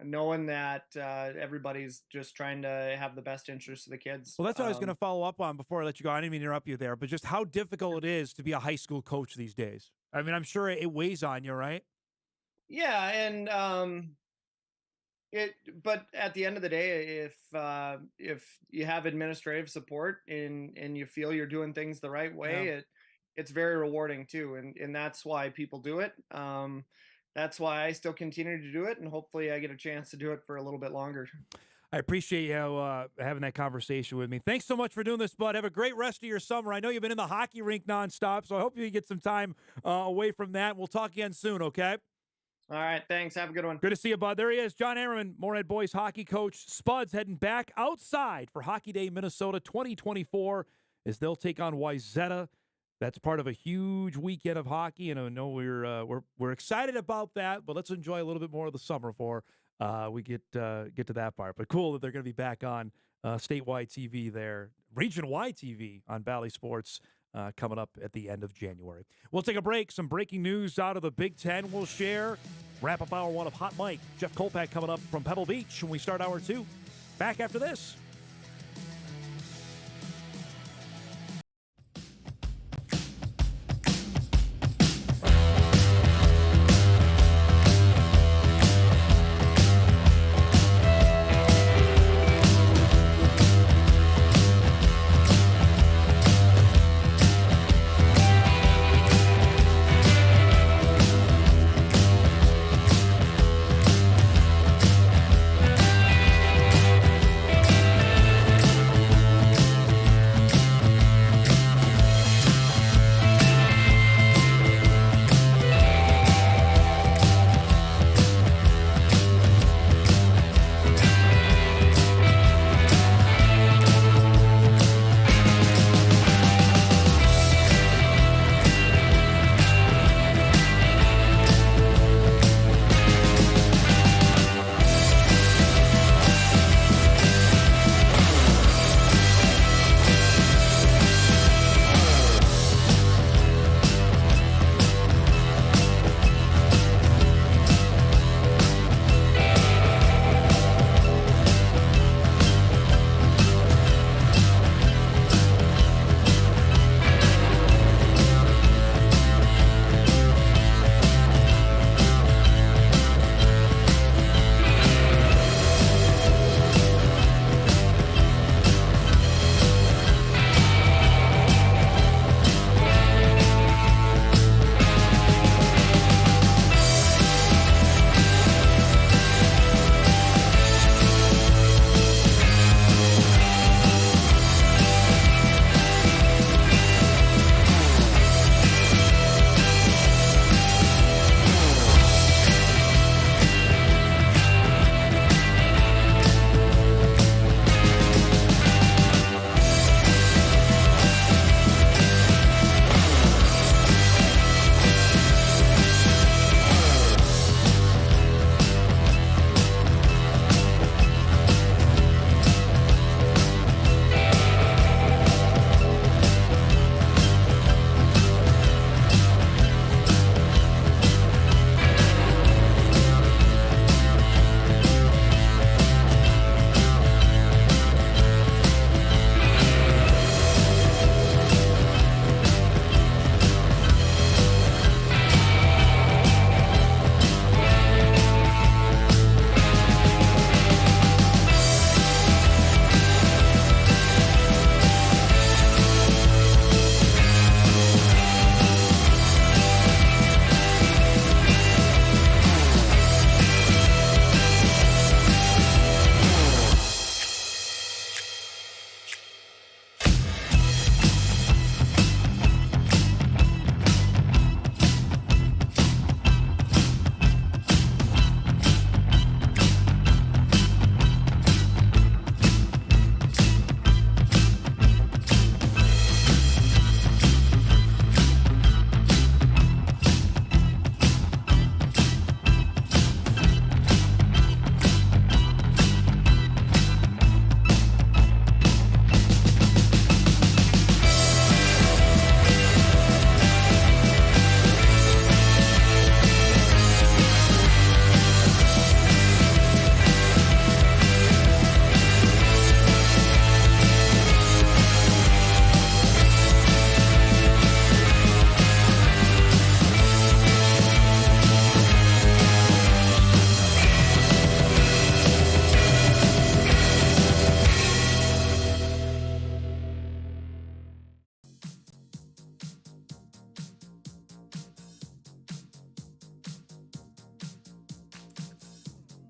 knowing that everybody's just trying to have the best interest of the kids. Well, that's what I was going to follow up on before I let you go. I didn't mean to interrupt you there, but just how difficult it is to be a high school coach these days. I mean, I'm sure it weighs on you, right? Yeah, and but at the end of the day, if you have administrative support and you feel you're doing things the right way, it's very rewarding too, and that's why people do it. That's why I still continue to do it, and hopefully I get a chance to do it for a little bit longer. I appreciate you having that conversation with me. Thanks so much for doing this, bud. Have a great rest of your summer. I know you've been in the hockey rink nonstop, so I hope you get some time away from that. We'll talk again soon, okay? All right, thanks. Have a good one. Good to see you, bud. There he is, Jon Ammerman, Moorhead boys hockey coach. Spuds heading back outside for Hockey Day Minnesota 2024 as they'll take on Wayzata. That's part of a huge weekend of hockey, and I know we're excited about that. But let's enjoy a little bit more of the summer before we get to that part. But cool that they're going to be back on statewide TV there, region-wide TV on Bally Sports coming up at the end of January. We'll take a break. Some breaking news out of the Big Ten we'll share. Wrap up hour one of Hot Mike. Jeff Kolpack coming up from Pebble Beach when we start hour two. Back after this.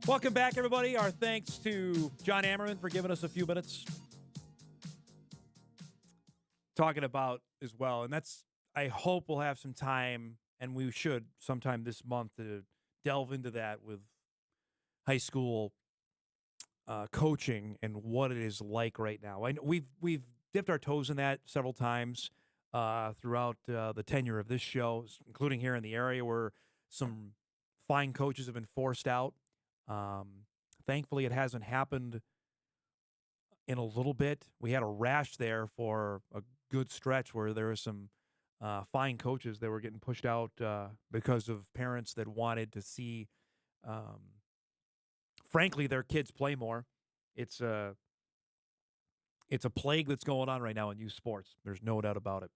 Welcome back, everybody. Our thanks to Jon Ammerman for giving us a few minutes talking about as well. And I hope we'll have some time, and we should sometime this month, to delve into that with high school coaching and what it is like right now. I know we've dipped our toes in that several times throughout the tenure of this show, including here in the area where some fine coaches have been forced out. Thankfully, it hasn't happened in a little bit. We had a rash there for a good stretch where there were some fine coaches that were getting pushed out because of parents that wanted to see, frankly, their kids play more. It's a plague that's going on right now in youth sports. There's no doubt about it.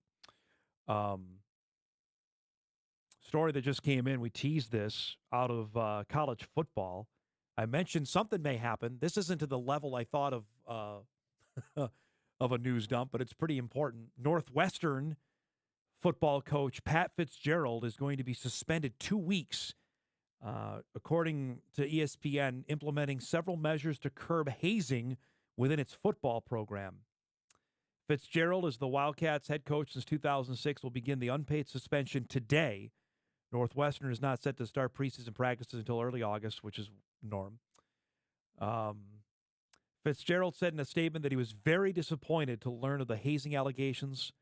Story that just came in, we teased this out of college football. I mentioned something may happen. This isn't to the level I thought of of a news dump, but it's pretty important. Northwestern football coach Pat Fitzgerald is going to be suspended 2 weeks, according to ESPN, implementing several measures to curb hazing within its football program. Fitzgerald, as the Wildcats head coach since 2006, will begin the unpaid suspension today. Northwestern is not set to start preseason practices until early August, which is norm. Fitzgerald said in a statement that he was very disappointed to learn of the hazing allegations.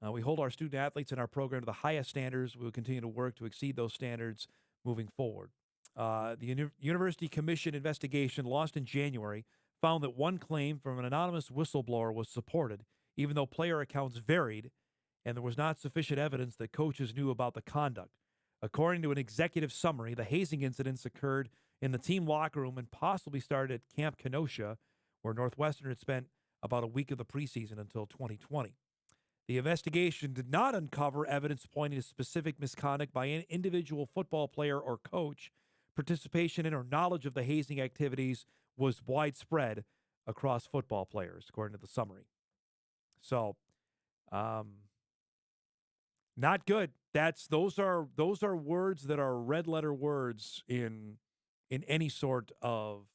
We hold our student athletes in our program to the highest standards. We will continue to work to exceed those standards moving forward. The University Commission investigation launched in January found that one claim from an anonymous whistleblower was supported, even though player accounts varied, and there was not sufficient evidence that coaches knew about the conduct. According to an executive summary, the hazing incidents occurred in the team locker room and possibly started at Camp Kenosha, where Northwestern had spent about a week of the preseason until 2020. The investigation did not uncover evidence pointing to specific misconduct by an individual football player or coach. Participation in or knowledge of the hazing activities was widespread across football players, according to the summary. So, not good. Those are words that are red letter words in any sort of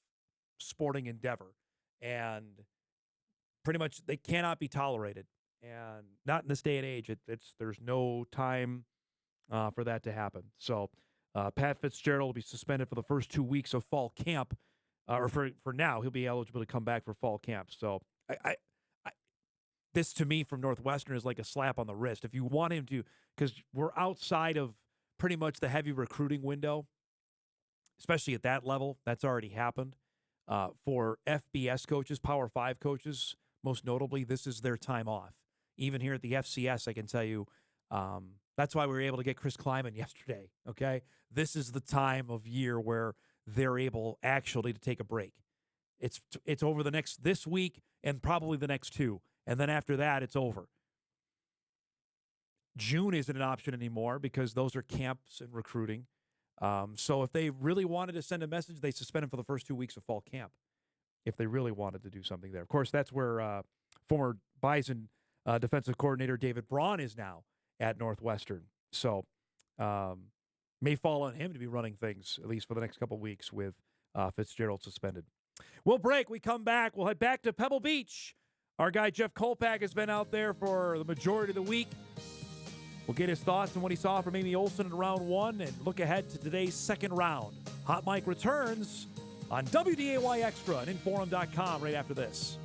sporting endeavor, and pretty much they cannot be tolerated. And not in this day and age. There's no time for that to happen. So Pat Fitzgerald will be suspended for the first 2 weeks of fall camp, or for now he'll be eligible to come back for fall camp. So I this to me from Northwestern is like a slap on the wrist. If you want him to, because we're outside of pretty much the heavy recruiting window, especially at that level. That's already happened. For FBS coaches, Power 5 coaches, most notably, this is their time off. Even here at the FCS, I can tell you, that's why we were able to get Chris Kleiman yesterday, okay? This is the time of year where they're able actually to take a break. It's over this week and probably the next two, and then after that, it's over. June isn't an option anymore because those are camps and recruiting. So if they really wanted to send a message, they suspend him for the first 2 weeks of fall camp if they really wanted to do something there. Of course, that's where former Bison defensive coordinator David Braun is now at Northwestern. So may fall on him to be running things, at least for the next couple of weeks, with Fitzgerald suspended. We'll break. We come back. We'll head back to Pebble Beach. Our guy Jeff Kolpack has been out there for the majority of the week. We'll get his thoughts on what he saw from Amy Olsen in round one and look ahead to today's second round. Hot Mike returns on WDAY Extra and Inforum.com right after this.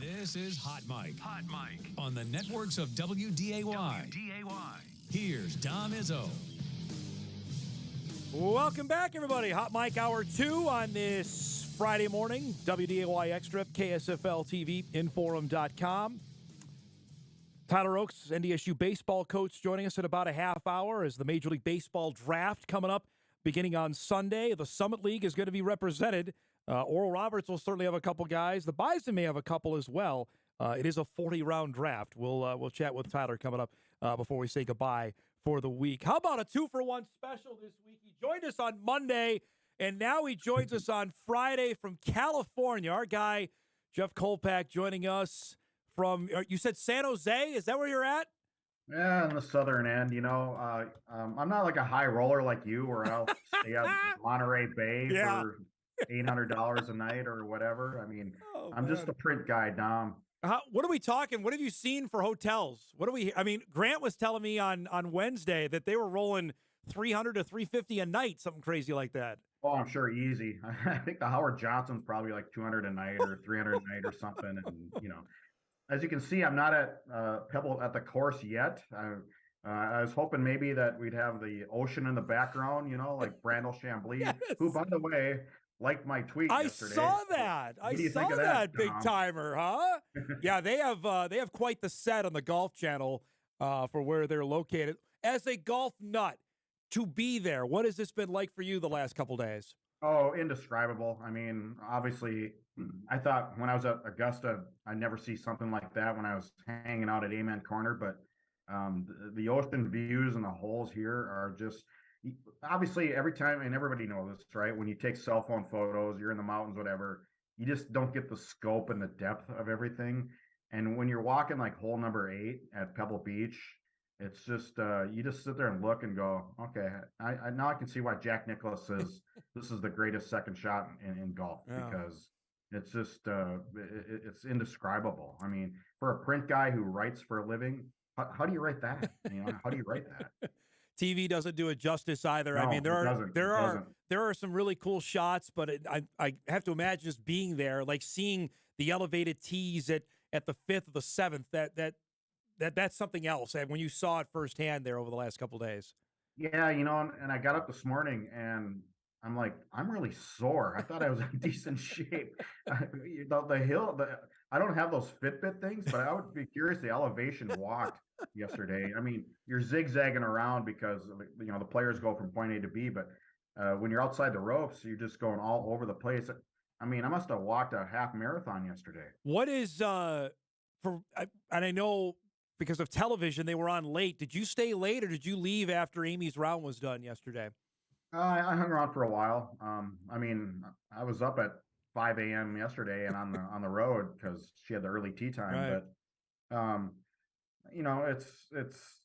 This is Hot Mike. Hot Mike. On the networks of WDAY. Here's Dom Izzo. Welcome back, everybody. Hot Mike Hour 2 on this Friday morning. WDAY Extra, KSFL TV, Inforum.com. Tyler Oakes, NDSU baseball coach, joining us in about a half hour as the Major League Baseball Draft coming up beginning on Sunday. The Summit League is going to be represented. Oral Roberts will certainly have a couple guys. The Bison may have a couple as well. It is a 40-round draft. We'll chat with Tyler coming up before we say goodbye for the week. How about a 2-for-1 special this week? He joined us on Monday, and now he joins us on Friday from California. Our guy, Jeff Kolpack, joining us from, you said San Jose? Is that where you're at? Yeah, in the southern end, I'm not like a high roller like you, where I'll stay at Monterey Bay for $800 a night or whatever. I mean, I'm just a print guy, Dom. What are we talking? What have you seen for hotels? Grant was telling me on Wednesday that they were rolling $300 to $350 a night, something crazy like that. Oh, I'm sure easy. I think the Howard Johnson's probably like $200 a night or $300 a night or something. And, as you can see, I'm not at Pebble at the course yet. I was hoping maybe that we'd have the ocean in the background, like Brandel Chambly, Yes. who, by the way, liked my tweet yesterday. Saw that. What do you think of that, big Tom? timer, huh? Yeah, they have quite the set on the Golf Channel for where they're located. As a golf nut, to be there, what has this been like for you the last couple days? Oh, indescribable. I mean, obviously, I thought when I was at Augusta, I'd never see something like that when I was hanging out at Amen Corner. But the ocean views and the holes here are just, obviously, every time, and everybody knows this, right? When you take cell phone photos, you're in the mountains, whatever, you just don't get the scope and the depth of everything. And when you're walking like hole number 8 at Pebble Beach, it's just you just sit there and look and go, okay, I now I can see why Jack Nicklaus says this is the greatest second shot in golf, because it's just it's indescribable. I mean, for a print guy who writes for a living, how do you write that? How do you write that? TV doesn't do it justice either. No, I mean, there are some really cool shots, but I have to imagine just being there, like seeing the elevated tees at the 5th or the 7th, that's something else. And when you saw it firsthand there over the last couple of days. Yeah, and I got up this morning and I'm like, I'm really sore. I thought I was in decent shape. The hill, I don't have those Fitbit things, but I would be curious the elevation walked yesterday. I mean, you're zigzagging around because the players go from point A to B, but when you're outside the ropes, you're just going all over the place. I mean, I must have walked a half marathon yesterday. What is and I know because of television they were on late. Did you stay late or did you leave after Amy's round was done yesterday? I hung around for a while. I mean, I was up at 5 a.m. yesterday and on the road because she had the early tee time. Right. But it's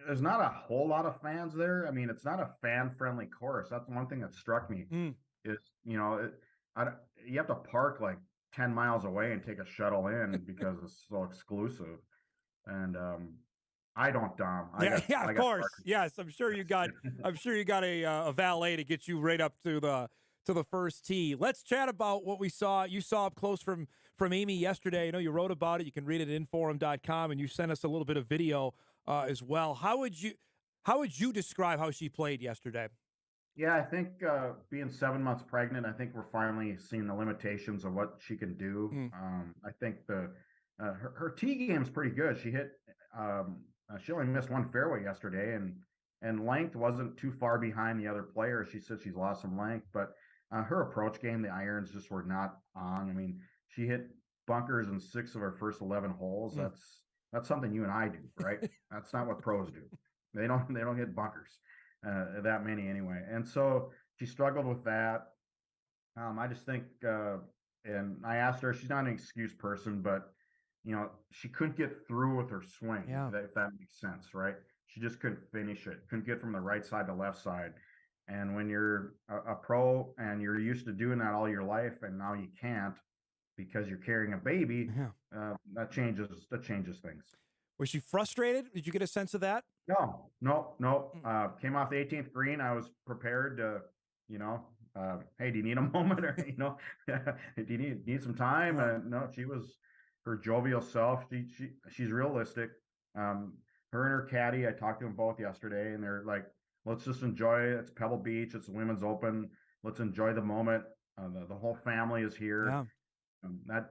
there's not a whole lot of fans there. I mean, it's not a fan-friendly course. That's one thing that struck me. Is you have to park like 10 miles away and take a shuttle in because it's so exclusive. And I don't, Dom. Of course. Yes, I'm sure you got a valet to get you right up to the first tee. Let's chat about what you saw up close from Amy yesterday. I know you wrote about it. You can read it at Inforum.com, and you sent us a little bit of video as well. How would you describe how she played yesterday? Yeah, I think being 7 months pregnant, I think we're finally seeing the limitations of what she can do. I think her tee game's pretty good. She hit. She only missed one fairway yesterday, and length wasn't too far behind the other players. She said she's lost some length, but her approach game, the irons just were not on. I mean, she hit bunkers in 6 of her first 11 holes. That's something you and I do, right? That's not what pros do. They don't hit bunkers that many anyway. And so she struggled with that. I just think, and I asked her, she's not an excuse person, but she couldn't get through with her swing, if that makes sense, right? She just couldn't finish it, couldn't get from the right side to left side. And when you're a pro and you're used to doing that all your life, and now you can't because you're carrying a baby, that changes things. Was she frustrated? Did you get a sense of that? No. Came off the 18th green. I was prepared to, hey, do you need a moment or, do you need some time? No, she was her jovial self. She's realistic. Her and her caddy, I talked to them both yesterday, and they're like, let's just enjoy it. It's Pebble Beach. It's the Women's Open. Let's enjoy the moment. The whole family is here. Yeah. That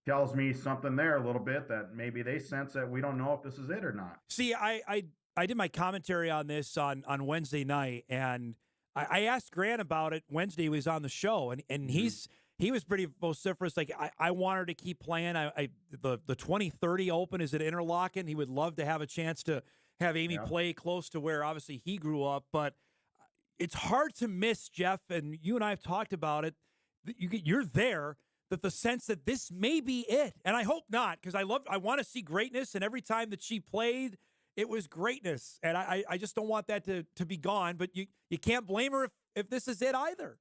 tells me something there a little bit, that maybe they sense that we don't know if this is it or not. See, I did my commentary on this on Wednesday night, and I asked Grant about it Wednesday. He was on the show, and he was pretty vociferous. Like, I want her to keep playing. The 2030 Open is at Interlaken. He would love to have a chance to have Amy play close to where obviously he grew up, but it's hard to miss, Jeff, and you and I have talked about it. You're there, that the sense that this may be it, and I hope not, because I want to see greatness, and every time that she played, it was greatness, and I just don't want that to be gone. But you can't blame her if this is it either.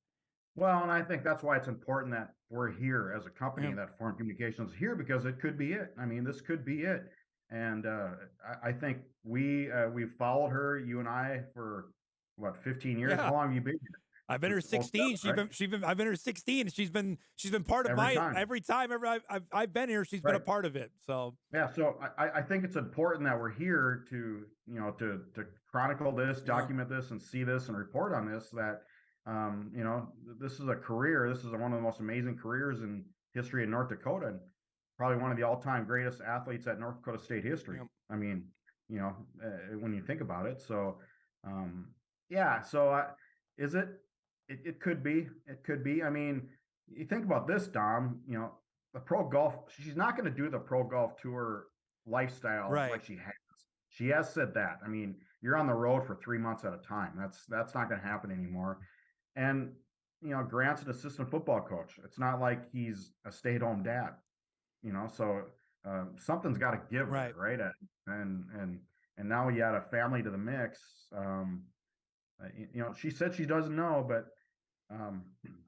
Well, and I think that's why it's important that we're here as a company, that Foreign Communications is here, because it could be it. I mean, this could be it. And I think we've followed her, you and I, for what, 15 years? How long have you been here? I've been here 16. I've been here 16. She's been part of every time I've been here. She's been a part of it. So yeah. So I think it's important that we're here to chronicle this, document this, and see this and report on this. That this is a career. This is one of the most amazing careers in history in North Dakota, and probably one of the all-time greatest athletes at North Dakota State history. Yep. I mean, when you think about it. So, is it? It could be. It could be. I mean, you think about this, Dom. The pro golf. She's not going to do the pro golf tour lifestyle like she has. She has said that. I mean, you're on the road for 3 months at a time. That's not going to happen anymore. And Grant's an assistant football coach. It's not like he's a stay-at-home dad. So something's got to give, right? And now you add a family to the mix. She said she doesn't know, but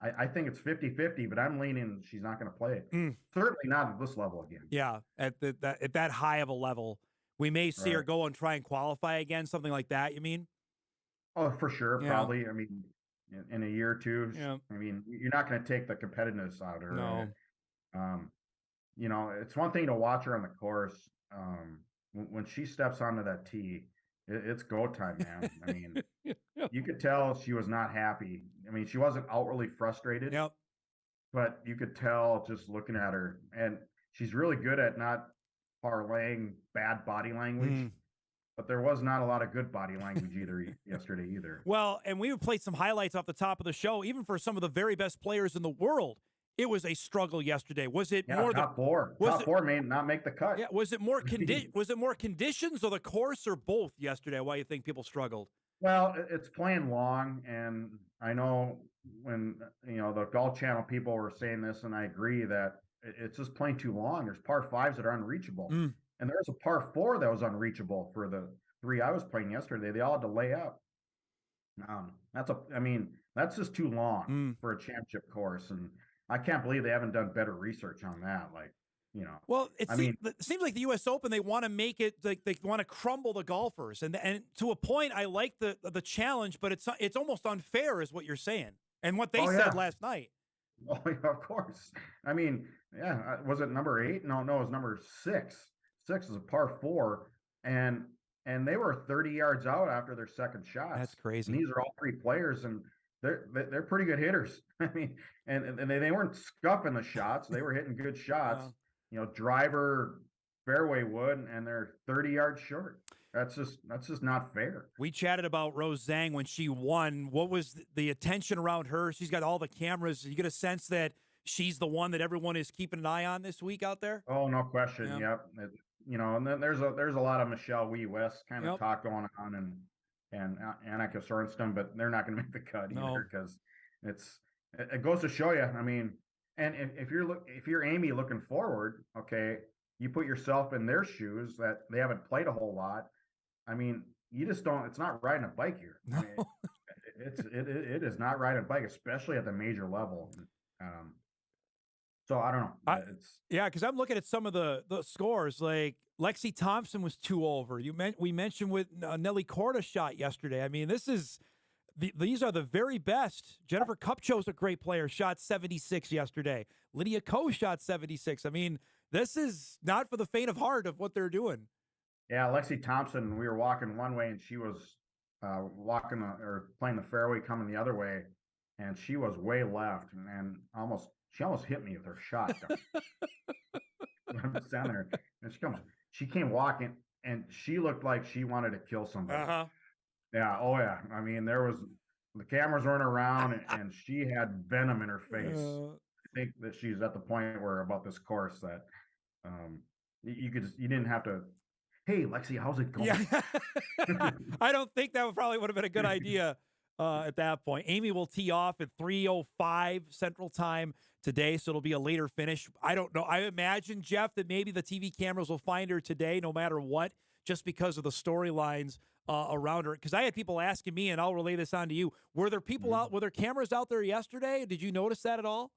I think it's 50-50, but I'm leaning she's not going to play it. Certainly not at this level again. Yeah, at that high of a level. We may see her go and try and qualify again, something like that, you mean? Oh, for sure, probably. I mean, in a year or two. Yeah. I mean, you're not going to take the competitiveness out of her. No. It's one thing to watch her on the course. When she steps onto that tee, it's go time, man. I mean, you could tell she was not happy. I mean, she wasn't outwardly frustrated. Yep. But you could tell just looking at her. And she's really good at not parlaying bad body language. But there was not a lot of good body language yesterday either. Well, and we would play some highlights off the top of the show, even for some of the very best players in the world. It was a struggle yesterday. Was it more top four? Top four may not make the cut. Yeah, was it more conditions or the course or both yesterday? Why you think people struggled? Well, it's playing long, and I know when the Golf Channel people were saying this, and I agree that it's just playing too long. There's par fives that are unreachable, and there's a par four that was unreachable for the three I was playing yesterday. They all had to lay up. That's just too long for a championship course, and I can't believe they haven't done better research on that. Well, it seems like the U.S. Open, they want to make it like they want to crumble the golfers, and to a point, I like the challenge, but it's almost unfair, is what you're saying, and what they said last night. Oh yeah, of course. I mean, was it number 8? No, it was number 6. 6 is a par 4, and they were 30 yards out after their second shot. That's crazy. And these are all 3 players, and they're pretty good hitters. I mean, and they weren't scuffing the shots; they were hitting good shots. Wow. Driver, fairway wood, and they're 30 yards short. That's just not fair. We chatted about Rose Zhang when she won. What was the attention around her? She's got all the cameras. You get a sense that she's the one that everyone is keeping an eye on this week out there. Oh, no question. Yep. And then there's a lot of Michelle Wee West kind of talk going on, and Annika Sorenstam, but they're not going to make the cut either, because it goes to show you. I mean, and if you're Amy looking forward, okay, you put yourself in their shoes that they haven't played a whole lot. I mean, you just don't. It's not riding a bike here. No. I mean, it is not riding a bike, especially at the major level. So I don't know. Because I'm looking at some of the scores. Like Lexi Thompson was 2 over. We mentioned with Nelly Korda shot yesterday. I mean, these are the very best. Jennifer Kupcho's a great player. Shot 76 yesterday. Lydia Ko shot 76. I mean, this is not for the faint of heart of what they're doing. Yeah, Lexi Thompson, we were walking one way and she was walking or playing the fairway coming the other way, and she was way left and she almost hit me with her shot. I'm standing there and she came walking and she looked like she wanted to kill somebody. Yeah, oh yeah. I mean, the cameras weren't around and she had venom in her face. I think that she's at the point where about this course that you didn't have to. Hey, Lexi, how's it going? Yeah. I don't think that would have been a good idea at that point. Amy will tee off at 3:05 Central Time today, so it'll be a later finish. I don't know. I imagine, Jeff, that maybe the TV cameras will find her today no matter what, just because of the storylines around her. Because I had people asking me, and I'll relay this on to you, were there people out, were there cameras out there yesterday? Did you notice that at all?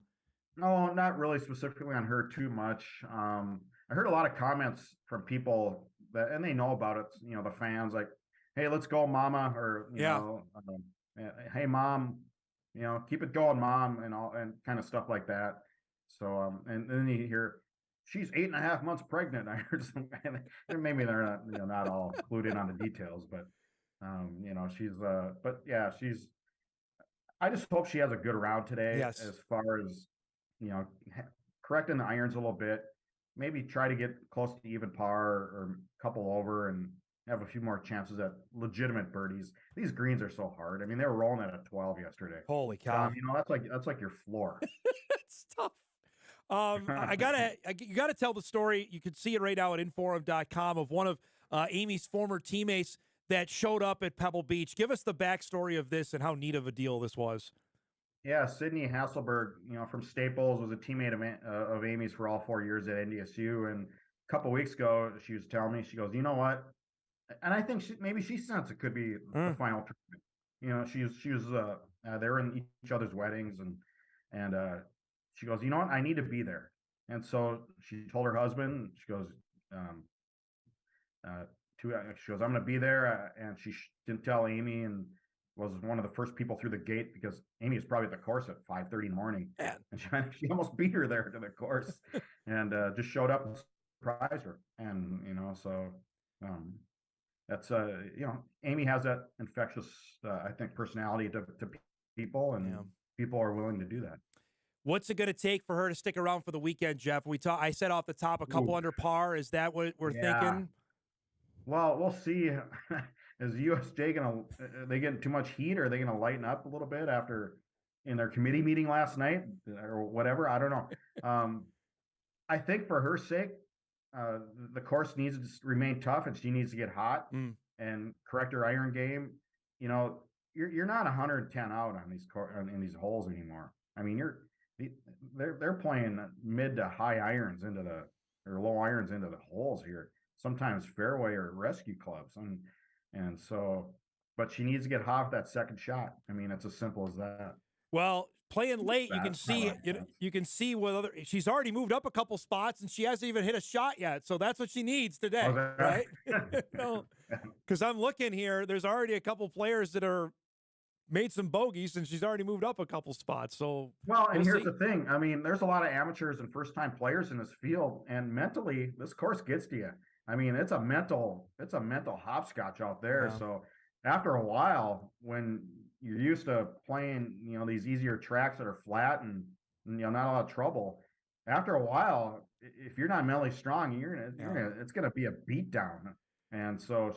No, not really specifically on her too much. I heard a lot of comments from people and they know about it, the fans, like, hey, let's go, mama, or, hey, mom, keep it going, mom, and kind of stuff like that. So, and then you hear, she's 8.5 months pregnant. I heard some, maybe they're not, not all clued in on the details, but, I just hope she has a good round today. Yes. As far as, correcting the irons a little bit, maybe try to get close to even par or a couple over and have a few more chances at legitimate birdies. These greens are so hard. I mean, they were rolling at a 12 yesterday. Holy cow. That's like your floor. It's tough. You gotta tell the story. You can see it right now at inforum.com of one of Amy's former teammates that showed up at Pebble Beach. Give us the backstory of this and how neat of a deal this was. Yeah, Sydney Hasselberg, from Staples, was a teammate of Amy's for all 4 years at NDSU. And a couple of weeks ago, she was telling me, she goes, you know what? And I think maybe she sensed it could be the final tournament. She was they were in each other's weddings, and she goes, you know what? I need to be there. And so she told her husband, she goes, I'm going to be there, and she didn't tell Amy, and was one of the first people through the gate because Amy was probably at the course at 5:30 in the morning, and she almost beat her there to the course, and just showed up and surprised her. And that's Amy has that infectious, I think, personality to people, and people are willing to do that. What's it going to take for her to stick around for the weekend, Jeff? I said off the top a couple under par. Is that what we're thinking? Well, we'll see. Is USJ they getting too much heat, or are they gonna lighten up a little bit after in their committee meeting last night or whatever? I don't know. I think for her sake, the course needs to remain tough, and she needs to get hot and correct her iron game. You're not 110 out on in these holes anymore. I mean, they're playing mid to high irons or low irons into the holes here. Sometimes fairway or rescue clubs, and so, but she needs to get hot with that second shot. I mean, it's as simple as that. Well, playing late, you can see what she's already moved up a couple spots, and she hasn't even hit a shot yet. So that's what she needs today, right? Because I'm looking here, there's already a couple players that are made some bogeys, and she's already moved up a couple spots. So here's the thing. I mean, there's a lot of amateurs and first-time players in this field, and mentally, this course gets to you. I mean, it's a mental hopscotch out there. Yeah. So after a while, when you're used to playing, these easier tracks that are flat and not a lot of trouble, after a while, if you're not mentally strong, it's going to be a beat down. And so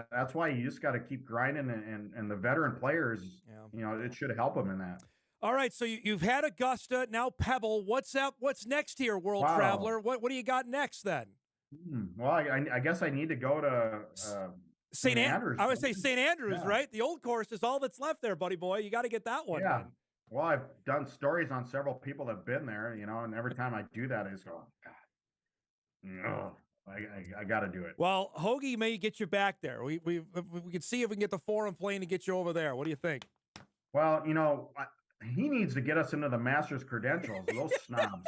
that's why you just got to keep grinding, and the veteran players, it should help them in that. All right, so you've had Augusta, now Pebble. What's up? What's next here, World Traveler? What do you got next then? Well, I guess I need to go to St. Andrews. I would say St. Andrews, right? The old course is all that's left there, buddy boy. You got to get that one. Yeah. Man. Well, I've done stories on several people that have been there, and every time I do that, I just go, oh, God, I got to do it. Well, Hoagie may get you back there. We can see if we can get the Forum plane to get you over there. What do you think? Well, he needs to get us into the Masters credentials. Those snobs.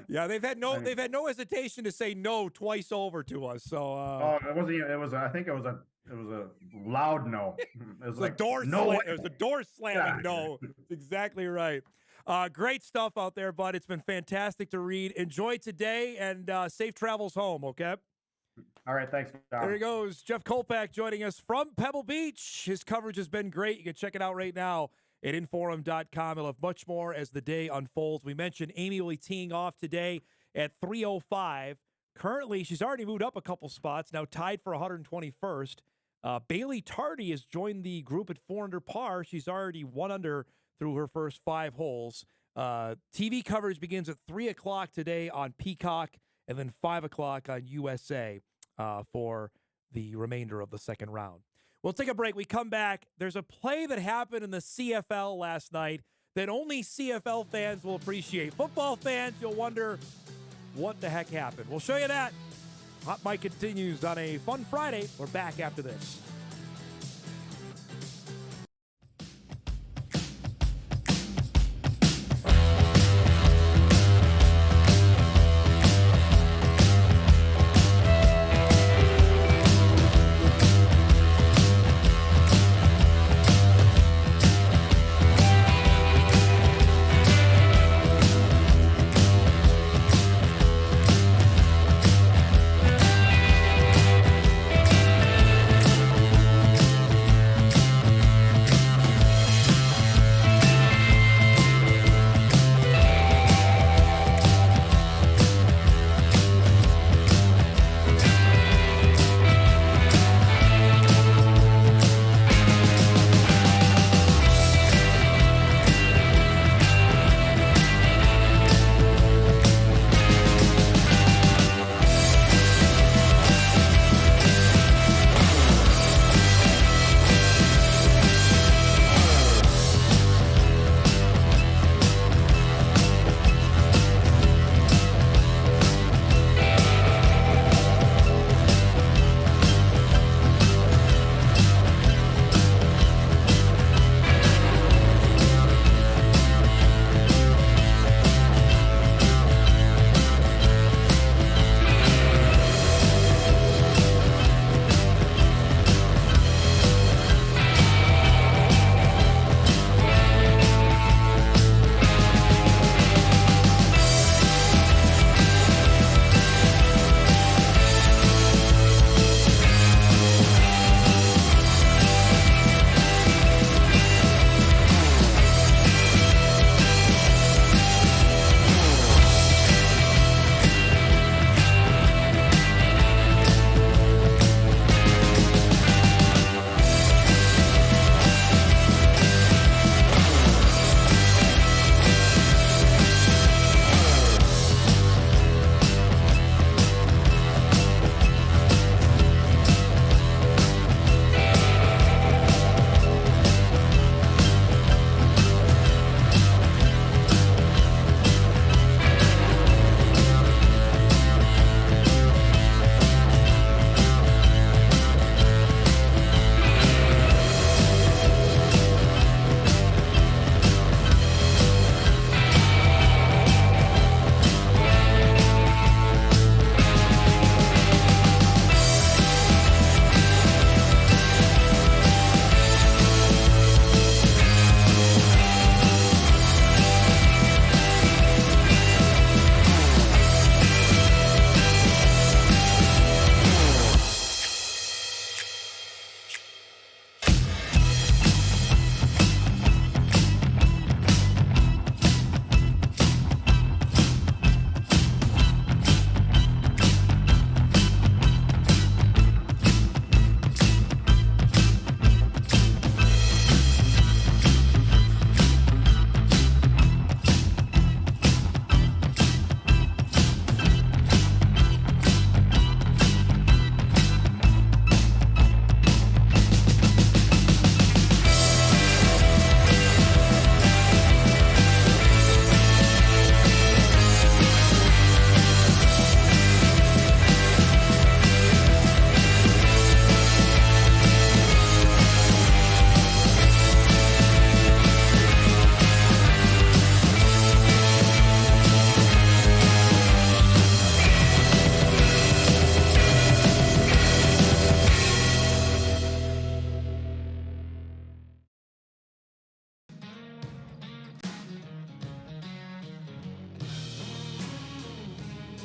Yeah, they've had no hesitation to say no twice over to us. So it wasn't. It was. I think it was a loud no. It was like door. No, it was a door slamming no. That's exactly right. Great stuff out there, bud. It's been fantastic to read. Enjoy today and safe travels home, okay? All right, thanks, Dom. There he goes. Jeff Kolpack joining us from Pebble Beach. His coverage has been great. You can check it out right now at Inforum.com. He'll have much more as the day unfolds. We mentioned Amy will be teeing off today at 3:05. Currently, she's already moved up a couple spots, now tied for 121st. Bailey Tardy has joined the group at 4 under par. She's already 1 under through her first 5 holes. TV coverage begins at 3 o'clock today on Peacock and then 5 o'clock on USA for the remainder of the second round. We'll take a break. We come back. There's a play that happened in the CFL last night that only CFL fans will appreciate. Football fans, you'll wonder what the heck happened. We'll show you that. Hot Mike continues on a fun Friday. We're back after this.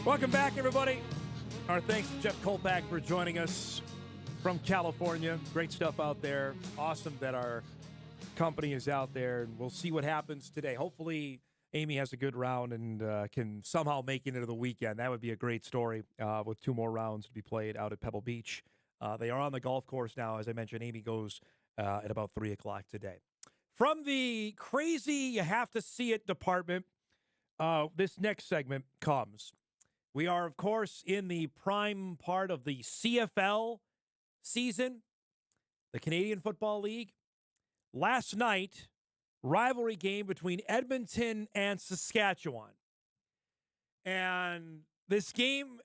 Welcome back, everybody. Our thanks to Jeff Kolpack for joining us from California. Great stuff out there. Awesome that our company is out there, and we'll see what happens today. Hopefully, Amy has a good round and can somehow make it into the weekend. That would be a great story with 2 more rounds to be played out at Pebble Beach. They are on the golf course now. As I mentioned, Amy goes at about 3 o'clock today. From the crazy, you have to see it department, this next segment comes. We are, of course, in the prime part of the CFL season, the Canadian Football League. Last night, rivalry game between Edmonton and Saskatchewan. And this game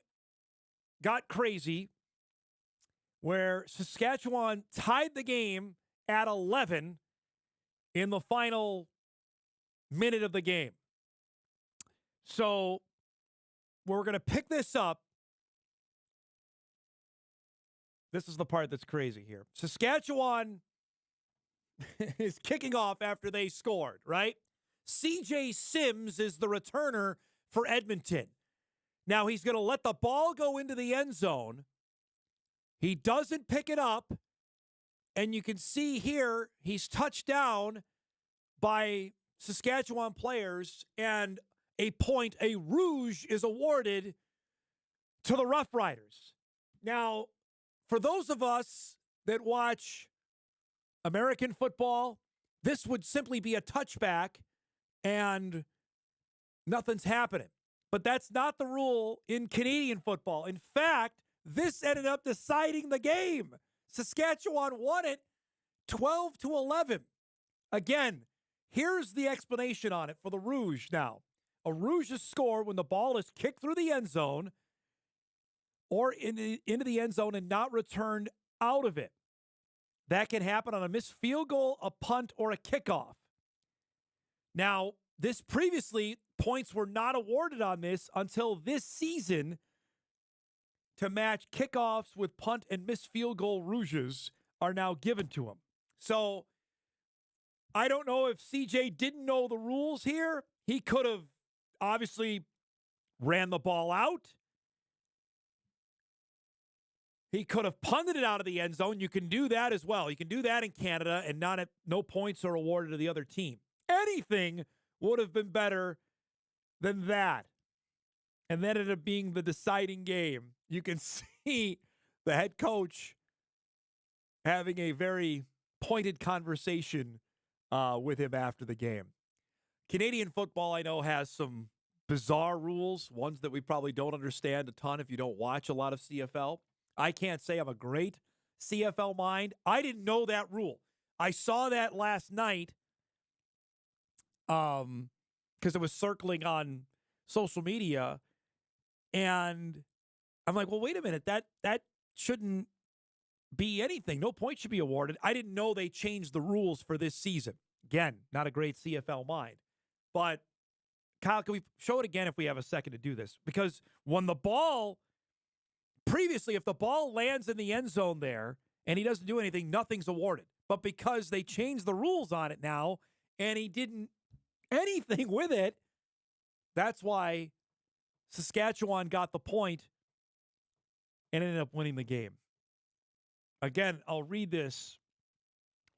got crazy where Saskatchewan tied the game at 11 in the final minute of the game. So we're going to pick this up. This is the part that's crazy here. Saskatchewan is kicking off after they scored, right? CJ Sims is the returner for Edmonton. Now he's going to let the ball go into the end zone. He doesn't pick it up. And you can see here, he's touched down by Saskatchewan players, and a point, a rouge, is awarded to the Rough Riders. Now, for those of us that watch American football, this would simply be a touchback and nothing's happening. But that's not the rule in Canadian football. In fact, this ended up deciding the game. Saskatchewan won it 12-11. Again, here's the explanation on it for the rouge now. A rouge is scored when the ball is kicked through the end zone or into the end zone and not returned out of it. That can happen on a missed field goal, a punt, or a kickoff. Now, this previously, points were not awarded on this until this season to match kickoffs with punt and missed field goal rouges are now given to him. So I don't know if CJ didn't know the rules here. He could have obviously ran the ball out. He could have punted it out of the end zone. You can do that as well. You can do that in Canada, and no points are awarded to the other team. Anything would have been better than that. And that ended up being the deciding game. You can see the head coach having a very pointed conversation with him after the game. Canadian football, I know, has some bizarre rules, ones that we probably don't understand a ton if you don't watch a lot of CFL. I can't say I'm a great CFL mind. I didn't know that rule. I saw that last night because it was circling on social media, and I'm like, well, wait a minute. That shouldn't be anything. No point should be awarded. I didn't know they changed the rules for this season. Again, not a great CFL mind. But, Kyle, can we show it again if we have a second to do this? Because when the ball, previously, if the ball lands in the end zone there and he doesn't do anything, nothing's awarded. But because they changed the rules on it now and he didn't anything with it, that's why Saskatchewan got the point and ended up winning the game. Again, I'll read this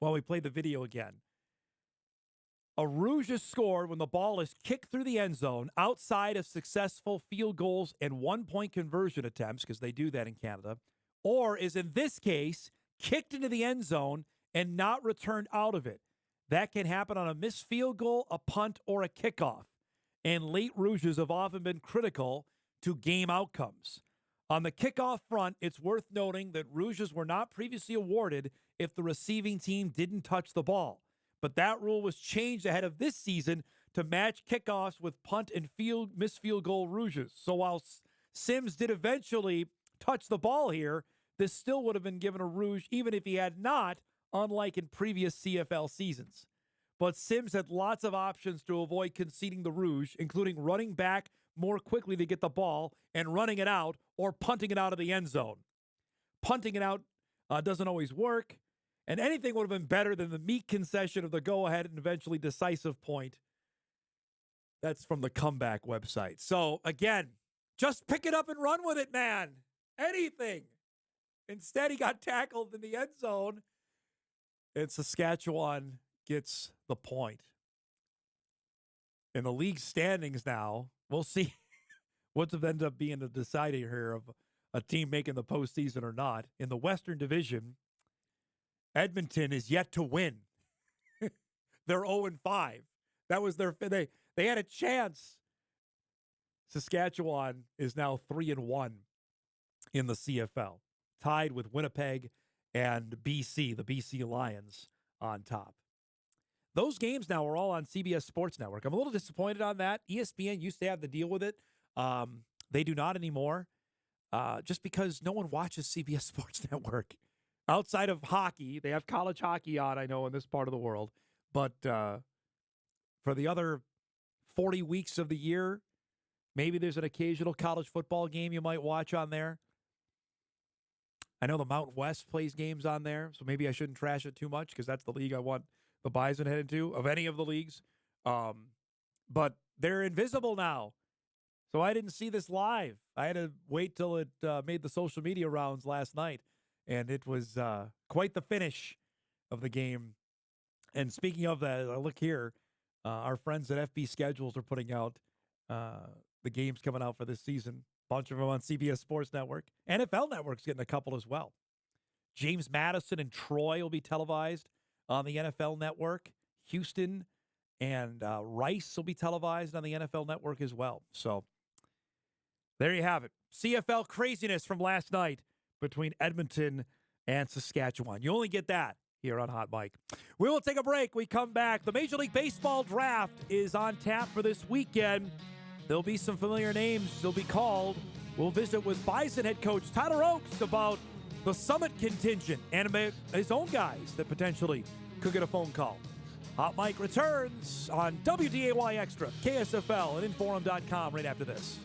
while we play the video again. A rouge is scored when the ball is kicked through the end zone outside of successful field goals and one-point conversion attempts, because they do that in Canada, or is in this case kicked into the end zone and not returned out of it. That can happen on a missed field goal, a punt, or a kickoff. And late rouges have often been critical to game outcomes. On the kickoff front, it's worth noting that rouges were not previously awarded if the receiving team didn't touch the ball. But that rule was changed ahead of this season to match kickoffs with punt and missed field goal rouges. So while Sims did eventually touch the ball here, this still would have been given a rouge even if he had not, unlike in previous CFL seasons. But Sims had lots of options to avoid conceding the rouge, including running back more quickly to get the ball and running it out or punting it out of the end zone. Punting it out doesn't always work. And anything would have been better than the meat concession of the go-ahead and eventually decisive point. That's from the Comeback website. So, again, Just pick it up and run with it, man. Anything. Instead, he got tackled in the end zone, and Saskatchewan gets the point. In the league standings now, we'll see what's ended up being the decider here of a team making the postseason or not. In the Western Division, Edmonton is yet to win. They're 0-5. That was they had a chance. Saskatchewan is now 3-1 in the CFL, tied with Winnipeg and BC, the BC Lions, on top. Those games now are all on CBS Sports Network. I'm a little disappointed on that. ESPN used to have to deal with it. They do not anymore, just because no one watches CBS Sports Network. Outside of hockey, they have college hockey on, I know, in this part of the world. But for the other 40 weeks of the year, maybe there's an occasional college football game you might watch on there. I know the Mountain West plays games on there, so maybe I shouldn't trash it too much because that's the league I want the Bison headed to, of any of the leagues. But they're invisible now, so I didn't see this live. I had to wait till it made the social media rounds last night, and it was quite the finish of the game. And speaking of that, look here, our friends at FB Schedules are putting out the games coming out for this season. Bunch of them on CBS Sports Network. NFL Network's getting a couple as well. James Madison and Troy will be televised on the NFL Network. Houston and Rice will be televised on the NFL Network as well. So there you have it. CFL craziness from last night between Edmonton and Saskatchewan. You only get that here on Hot Mic. We will take a break. We come back. The Major League Baseball draft is on tap for this weekend. There'll be some familiar names they'll be called. We'll visit with Bison head coach Tyler Oakes about the Summit contingent and about his own guys that potentially could get a phone call. Hot Mic returns on WDAY Extra, KSFL, and Inforum.com right after this.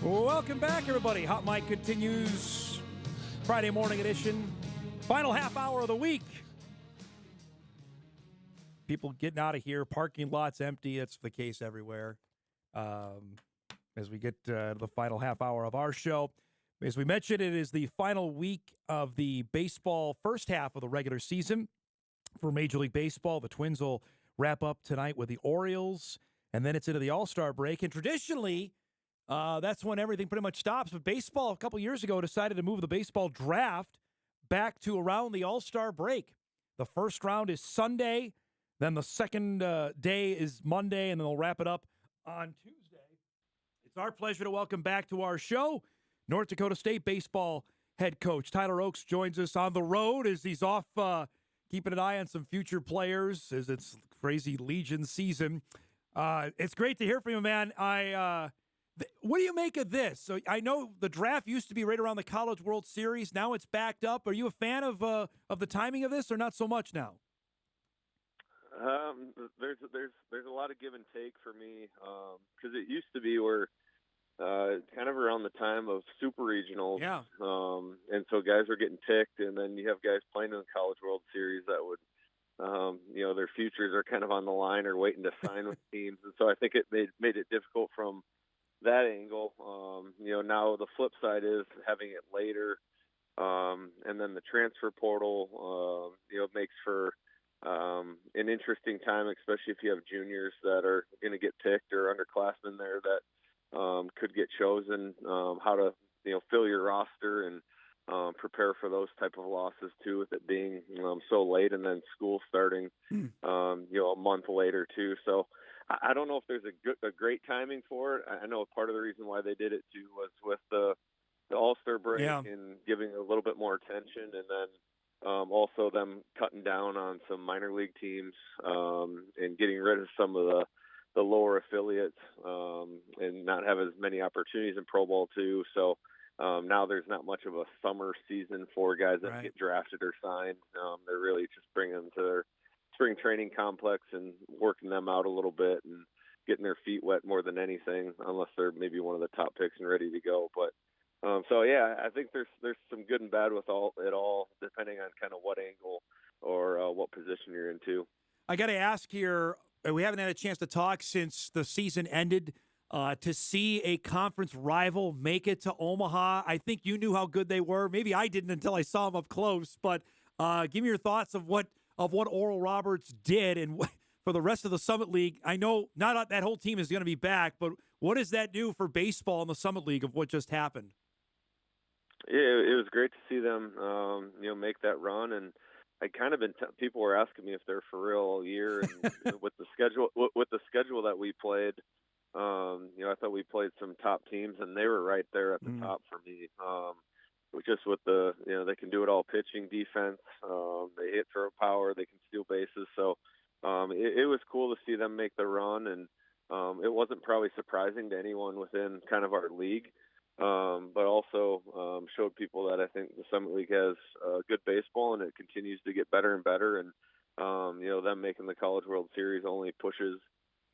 Welcome back, everybody. Hot Mic continues. Friday morning edition. Final half hour of the week. People getting out of here. Parking lots empty. That's the case everywhere. As we get to the final half hour of our show. As we mentioned, it is the final week of the baseball first half of the regular season for Major League Baseball. The Twins will wrap up tonight with the Orioles, and then it's into the All-Star break. And traditionally, that's when everything pretty much stops. But baseball, a couple years ago, decided to move the baseball draft back to around the All-Star break. The first round is Sunday, then the second day is Monday, and then they'll wrap it up on Tuesday. It's our pleasure to welcome back to our show North Dakota State baseball head coach Tyler Oakes joins us on the road as he's off keeping an eye on some future players as it's crazy Legion season. It's great to hear from you, man. What do you make of this? So I know the draft used to be right around the College World Series. Now it's backed up. Are you a fan of the timing of this, or not so much now? There's a lot of give and take for me because it used to be where kind of around the time of super regionals, yeah, and so guys were getting picked, and then you have guys playing in the College World Series that would, their futures are kind of on the line or waiting to sign with teams, and so I think it made it difficult from that angle. Now the flip side is having it later, and then the transfer portal, makes for an interesting time, especially if you have juniors that are going to get picked or underclassmen there that could get chosen, how to fill your roster and prepare for those type of losses too, with it being so late, and then school starting a month later too. So I don't know if there's a great timing for it. I know part of the reason why they did it too was with the All-Star break and giving a little bit more attention, and then also them cutting down on some minor league teams and getting rid of some of the lower affiliates and not have as many opportunities in Pro Bowl too. So now there's not much of a summer season for guys that get drafted or signed. They're really just bringing them to their spring training complex and working them out a little bit and getting their feet wet more than anything, unless they're maybe one of the top picks and ready to go. But I think there's some good and bad with it all, depending on kind of what angle or what position you're in too. I got to ask here, we haven't had a chance to talk since the season ended. To see a conference rival make it to Omaha, I think you knew how good they were. Maybe I didn't until I saw them up close. But give me your thoughts of what Oral Roberts did and for the rest of the Summit League. I know not that whole team is going to be back, but what does that do for baseball in the Summit League of what just happened? Yeah, it was great to see them, make that run. And I kind of been people were asking me if they're for real all year, and with the schedule that we played. I thought we played some top teams, and they were right there at the top for me. Just with they can do it all: pitching, defense. They hit for power. They can steal bases. So it was cool to see them make the run, and it wasn't probably surprising to anyone within kind of our league, but also showed people that I think the Summit League has good baseball, and it continues to get better and better. And them making the College World Series only pushes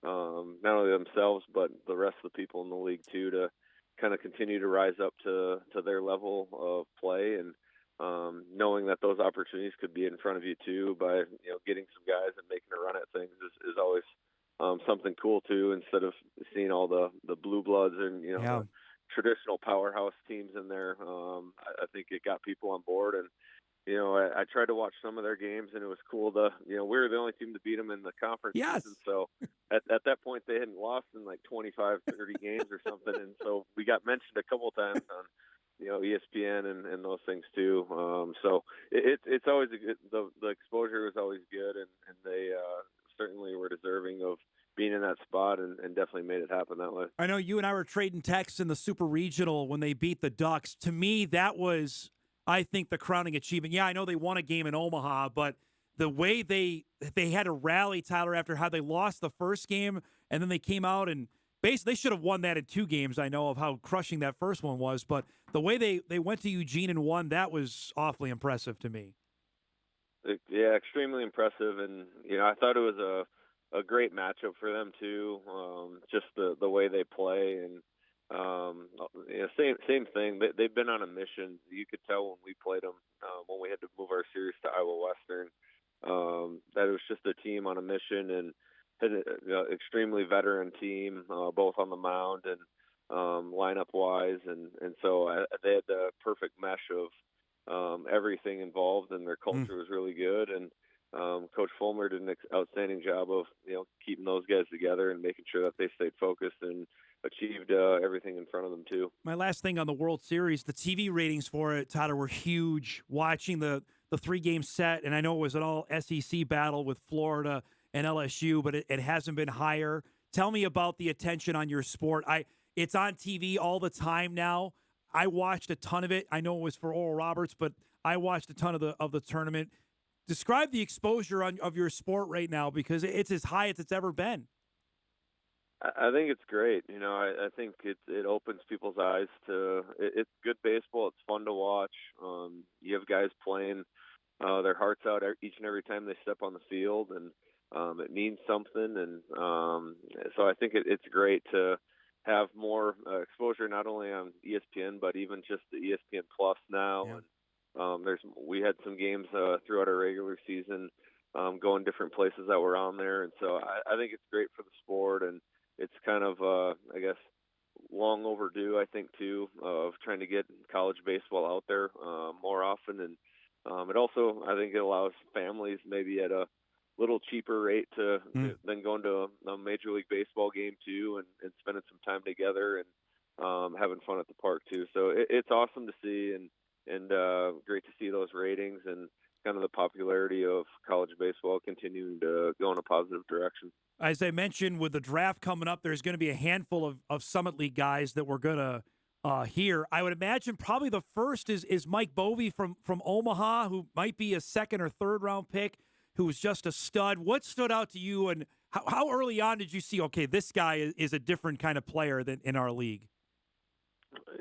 not only themselves but the rest of the people in the league too to kind of continue to rise up to their level of play, and knowing that those opportunities could be in front of you too by getting some guys and making a run at things is always something cool too, instead of seeing all the blue bloods and the traditional powerhouse teams in there. I think it got people on board, and I tried to watch some of their games, and it was cool to, we were the only team to beat them in the conference season. So at that point, they hadn't lost in like 25, 30 games or something. And so we got mentioned a couple of times on, ESPN and those things too. So it's always the exposure was always good, and they certainly were deserving of being in that spot, and definitely made it happen that way. I know you and I were trading texts in the Super Regional when they beat the Ducks. To me, that was, I think, the crowning achievement. Yeah, I know they won a game in Omaha, but the way they had to rally, Tyler, after how they lost the first game, and then they came out and basically they should have won that in 2 games, I know, of how crushing that first one was. But the way they went to Eugene and won, that was awfully impressive to me. Yeah, extremely impressive. And, I thought it was a great matchup for them too. Just the way they play, and Same thing. They've been on a mission. You could tell when we played them, when we had to move our series to Iowa Western, that it was just a team on a mission and had an extremely veteran team, both on the mound and lineup wise, and so they had the perfect mesh of everything involved, and their culture was really good. And Coach Fulmer did an outstanding job of keeping those guys together and making sure that they stayed focused and achieved everything in front of them too. My last thing on the World Series, the TV ratings for it, Tyler, were huge. Watching the 3-game set, and I know it was an all SEC battle with Florida and LSU, but it hasn't been higher. Tell me about the attention on your sport. It's on TV all the time now. I watched a ton of it. I know it was for Oral Roberts, but I watched a ton of the tournament. Describe the exposure of your sport right now, because it's as high as it's ever been. I think it's great. I think it opens people's eyes to it's good baseball. It's fun to watch. You have guys playing their hearts out each and every time they step on the field, and it means something. And so I think it's great to have more exposure, not only on ESPN, but even just the ESPN Plus now. Yeah. And we had some games throughout our regular season going different places that were on there. And so I think it's great for the sport, and it's kind of, I guess, long overdue, I think, too, of trying to get college baseball out there more often. And it also, I think it allows families maybe at a little cheaper rate than going to a Major League Baseball game, too, and spending some time together and having fun at the park, too. So it's awesome to see, and great to see those ratings and kind of the popularity of college baseball continuing to go in a positive direction. As I mentioned, with the draft coming up, there's going to be a handful of Summit League guys that we're going to hear. I would imagine probably the first is Mike Bovee from Omaha, who might be a second or third round pick, who was just a stud. What stood out to you, and how early on did you see, okay, this guy is a different kind of player than in our league?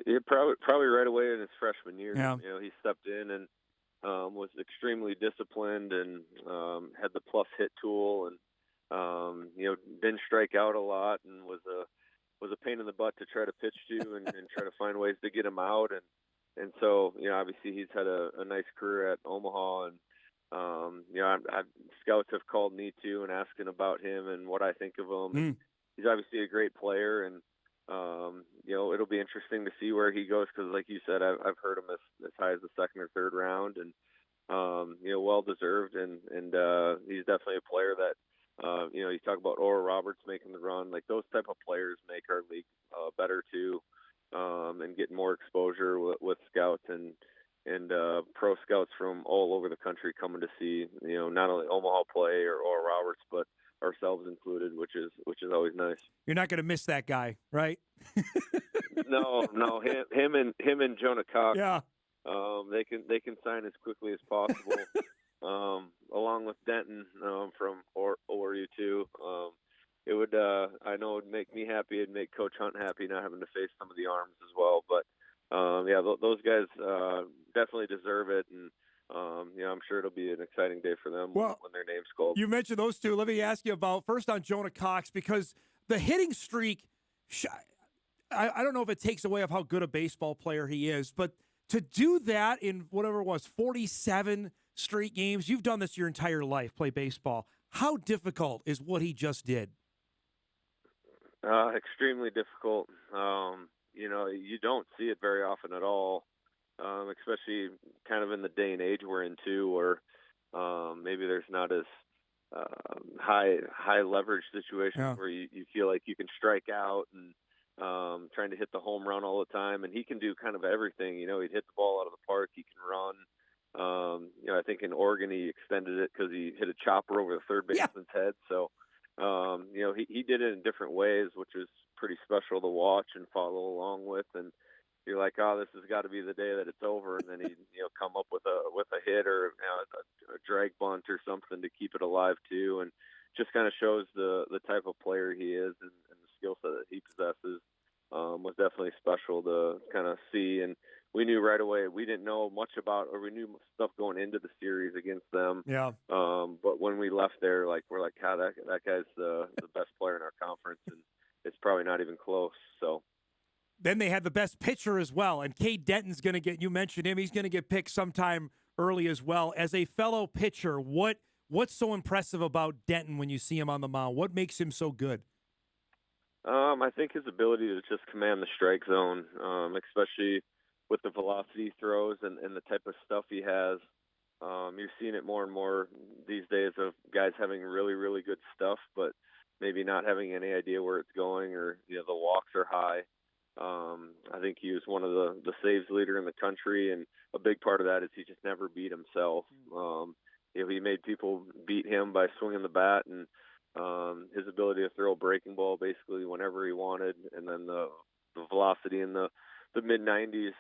Yeah, probably right away in his freshman year. Yeah. He stepped in and was extremely disciplined and had the plus hit tool, and didn't strike out a lot, and was a pain in the butt to try to pitch to and try to find ways to get him out. And so, obviously he's had a nice career at Omaha, and scouts have called me too and asking about him and what I think of him. He's obviously a great player, and it'll be interesting to see where he goes, because like you said, I've heard him as high as the second or third round, and well deserved, and he's definitely a player that you talk about Oral Roberts making the run. Like, those type of players make our league better too, and get more exposure with scouts and pro scouts from all over the country coming to see not only Omaha play or Oral Roberts, but ourselves included, which is always nice. You're not going to miss that guy, right? No, him and Jonah Cox. Yeah, they can sign as quickly as possible. Along with Denton from ORU too. It would, I know, it would make me happy. It'd make Coach Hunt happy, not having to face some of the arms as well. But those guys definitely deserve it, and I'm sure it'll be an exciting day for them when their name's called. You mentioned those two. Let me ask you about first on Jonah Cox, because the hitting streak, I don't know if it takes away of how good a baseball player he is, but to do that in whatever it was, 47 straight games, you've done this your entire life, play baseball. How difficult is what he just did? Extremely difficult. You don't see it very often at all, especially kind of in the day and age we're in too, where maybe there's not as high leverage situations where you feel like you can strike out and trying to hit the home run all the time. And he can do kind of everything. He'd hit the ball out of the park. He can run. I think in Oregon he extended it because he hit a chopper over the third baseman's head. So, he did it in different ways, which is pretty special to watch and follow along with. And you're like, oh, this has got to be the day that it's over. And then he'd come up with a hit or a drag bunt or something to keep it alive too. And just kind of shows the type of player he is, and the skill set that he possesses was definitely special to kind of see. And we knew right away, we didn't know much about, or we knew stuff going into the series against them. Yeah. But when we left there, we're like, God, that guy's the best player in our conference, and it's probably not even close. So. then they had the best pitcher as well. And Cade Denton's going to get, you mentioned him, he's going to get picked sometime early as well. As a fellow pitcher, what's so impressive about Denton when you see him on the mound? What makes him so good? I think his ability to just command the strike zone, especially with the velocity he throws and the type of stuff he has. You're seeing it more and more these days of guys having really, really good stuff, but maybe not having any idea where it's going, or the walks are high. I think he was one of the saves leader in the country, and a big part of that is he just never beat himself. He made people beat him by swinging the bat, and his ability to throw a breaking ball basically whenever he wanted, and then the velocity in the mid-90s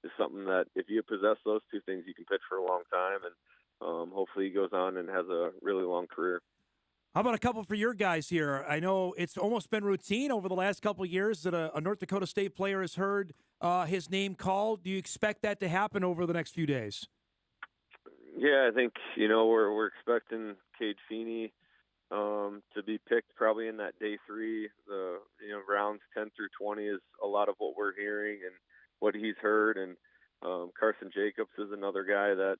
is something that if you possess those two things, you can pitch for a long time, and hopefully he goes on and has a really long career. How about a couple for your guys here? I know it's almost been routine over the last couple of years that a North Dakota State player has heard his name called. Do you expect that to happen over the next few days? Yeah, I think we're expecting Cade Feeney to be picked probably in that day 3. The rounds 10 through 20 is a lot of what we're hearing and what he's heard. And Carson Jacobs is another guy that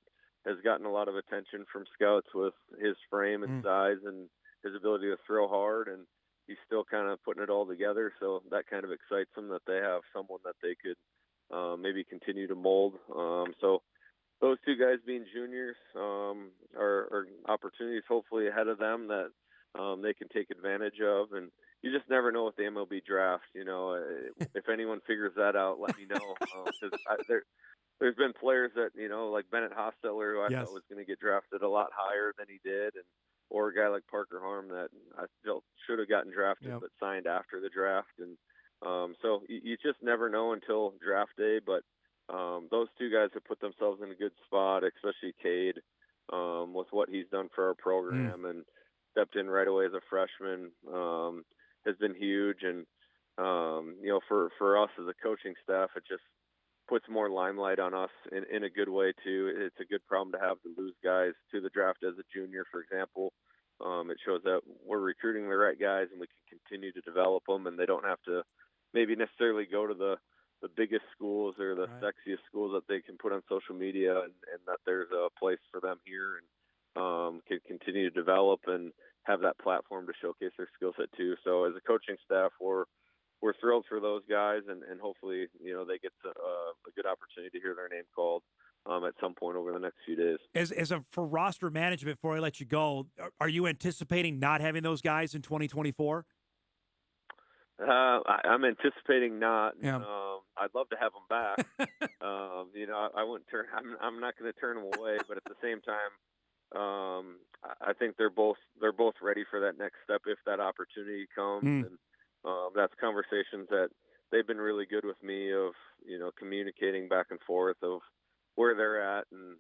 has gotten a lot of attention from scouts with his frame and size and his ability to throw hard, and he's still kind of putting it all together. So that kind of excites them that they have someone that they could maybe continue to mold. So those two guys being juniors are opportunities hopefully ahead of them that they can take advantage of. And you just never know with the MLB draft. If anyone figures that out, let me know. There's been players that, like Bennett Hosteller, who I thought was going to get drafted a lot higher than he did, or a guy like Parker Harm that I felt should have gotten drafted but signed after the draft. And so you just never know until draft day. But those two guys have put themselves in a good spot, especially Cade, with what he's done for our program and stepped in right away as a freshman, has been huge. And, for us as a coaching staff, it just puts more limelight on us in a good way too. It's a good problem to have, to lose guys to the draft as a junior, for example. It shows that we're recruiting the right guys and we can continue to develop them, and they don't have to maybe necessarily go to the biggest schools or the sexiest schools that they can put on social media, and that there's a place for them here, and can continue to develop and have that platform to showcase their skill set too. So as a coaching staff, we're thrilled for those guys, and hopefully, they get a good opportunity to hear their name called at some point over the next few days. For roster management, before I let you go, are you anticipating not having those guys in 2024? I'm anticipating not. Yeah. I'd love to have them back. I wouldn't turn. I'm not going to turn them away, but at the same time, I think they're both ready for that next step if that opportunity comes. And that's conversations that they've been really good with me of, communicating back and forth of where they're at and,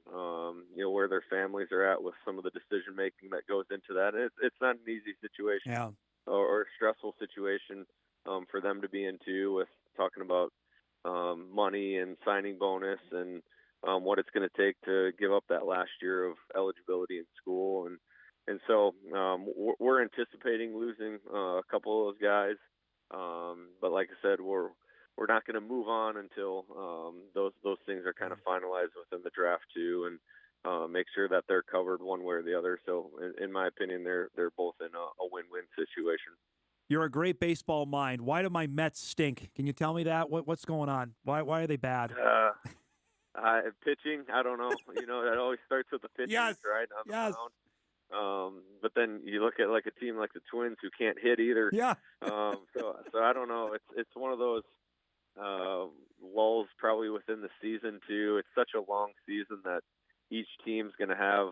where their families are at with some of the decision making that goes into that. And it's not an easy situation or a stressful situation for them to be into, with talking about money and signing bonus and what it's going to take to give up that last year of eligibility in school. And so we're anticipating losing a couple of those guys. But like I said, we're not going to move on until those things are kind of finalized within the draft too, and make sure that they're covered one way or the other. So in my opinion, they're both in a win-win situation. You're a great baseball mind. Why do my Mets stink? Can you tell me that? What's going on? Why are they bad? Pitching, I don't know. That always starts with the pitching, right? On the mound. But then you look at like a team like the Twins who can't hit either. Yeah. So I don't know. It's one of those lulls probably within the season too. It's such a long season that each team's going to have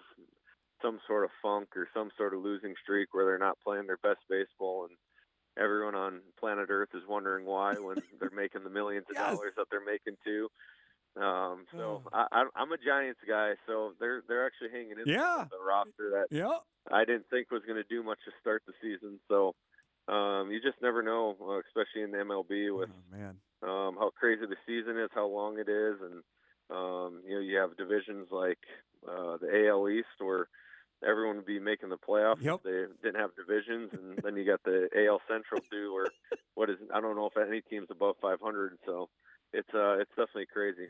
some sort of funk or some sort of losing streak where they're not playing their best baseball, and everyone on planet Earth is wondering why when they're making the millions of dollars that they're making too. So I'm a Giants guy, so they're actually hanging in there with a roster that I didn't think was going to do much to start the season. So you just never know, especially in the MLB with how crazy the season is, how long it is, and you have divisions like the AL East where everyone would be making the playoffs Yep. if they didn't have divisions, and then you got the AL Central too, where I don't know if any team's above 500, so it's definitely crazy.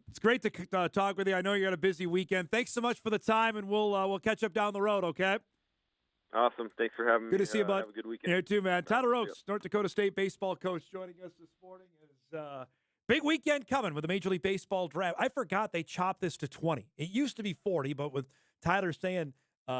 It's great to talk with you. I know you got a busy weekend. Thanks so much for the time, and we'll catch up down the road, okay? Awesome. Thanks for having me. Good to see you, bud. Have a good weekend. You too, man. Tyler Oates, North Dakota State baseball coach, joining us this morning. Is big weekend coming with the Major League Baseball draft. I forgot they chopped this to 20. It used to be 40, but with Tyler saying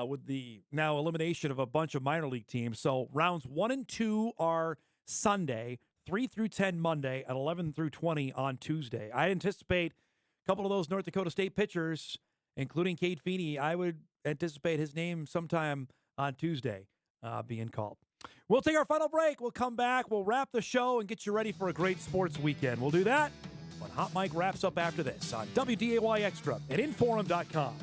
with the now elimination of a bunch of minor league teams, so rounds 1 and 2 are Sunday, 3 through 10 Monday, and 11 through 20 on Tuesday. I anticipate a couple of those North Dakota State pitchers, including Cade Feeney, I would anticipate his name sometime on Tuesday being called. We'll take our final break. We'll come back. We'll wrap the show and get you ready for a great sports weekend. We'll do that when Hot Mike wraps up after this on WDAY Extra at Inforum.com.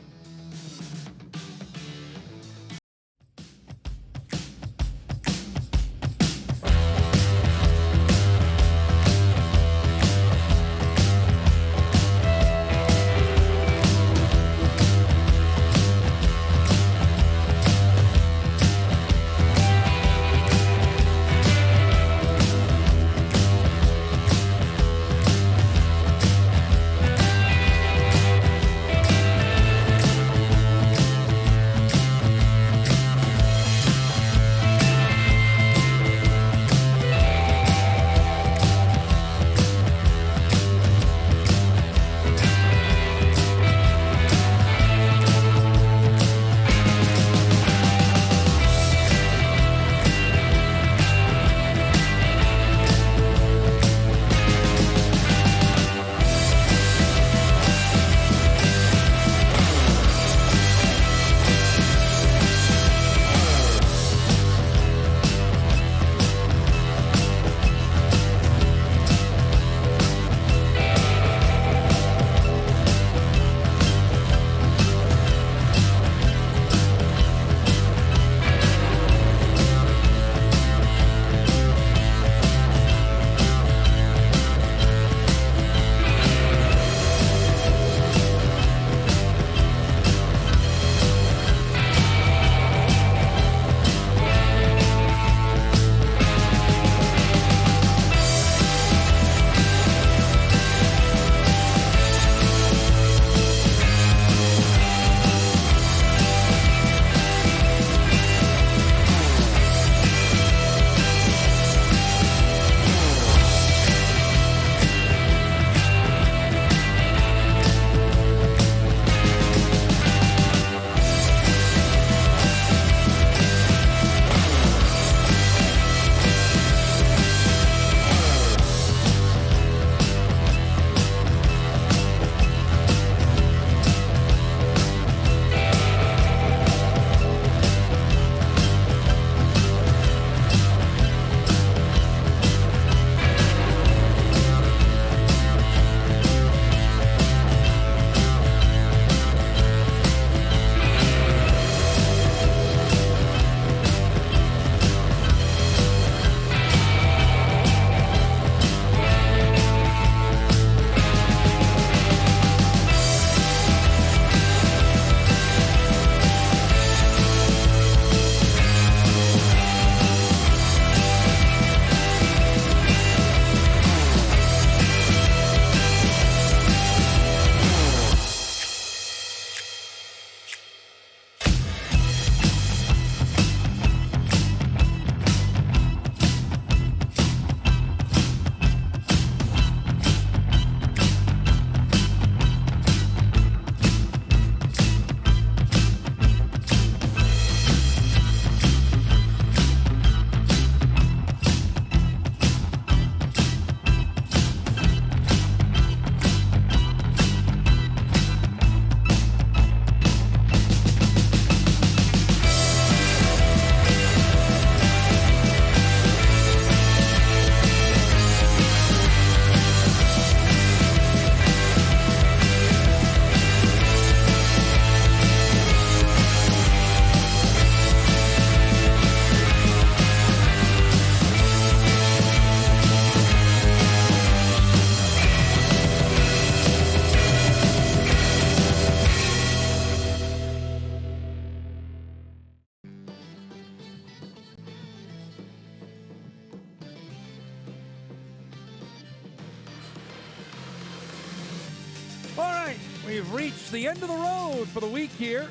right, we've reached the end of the road for the week here.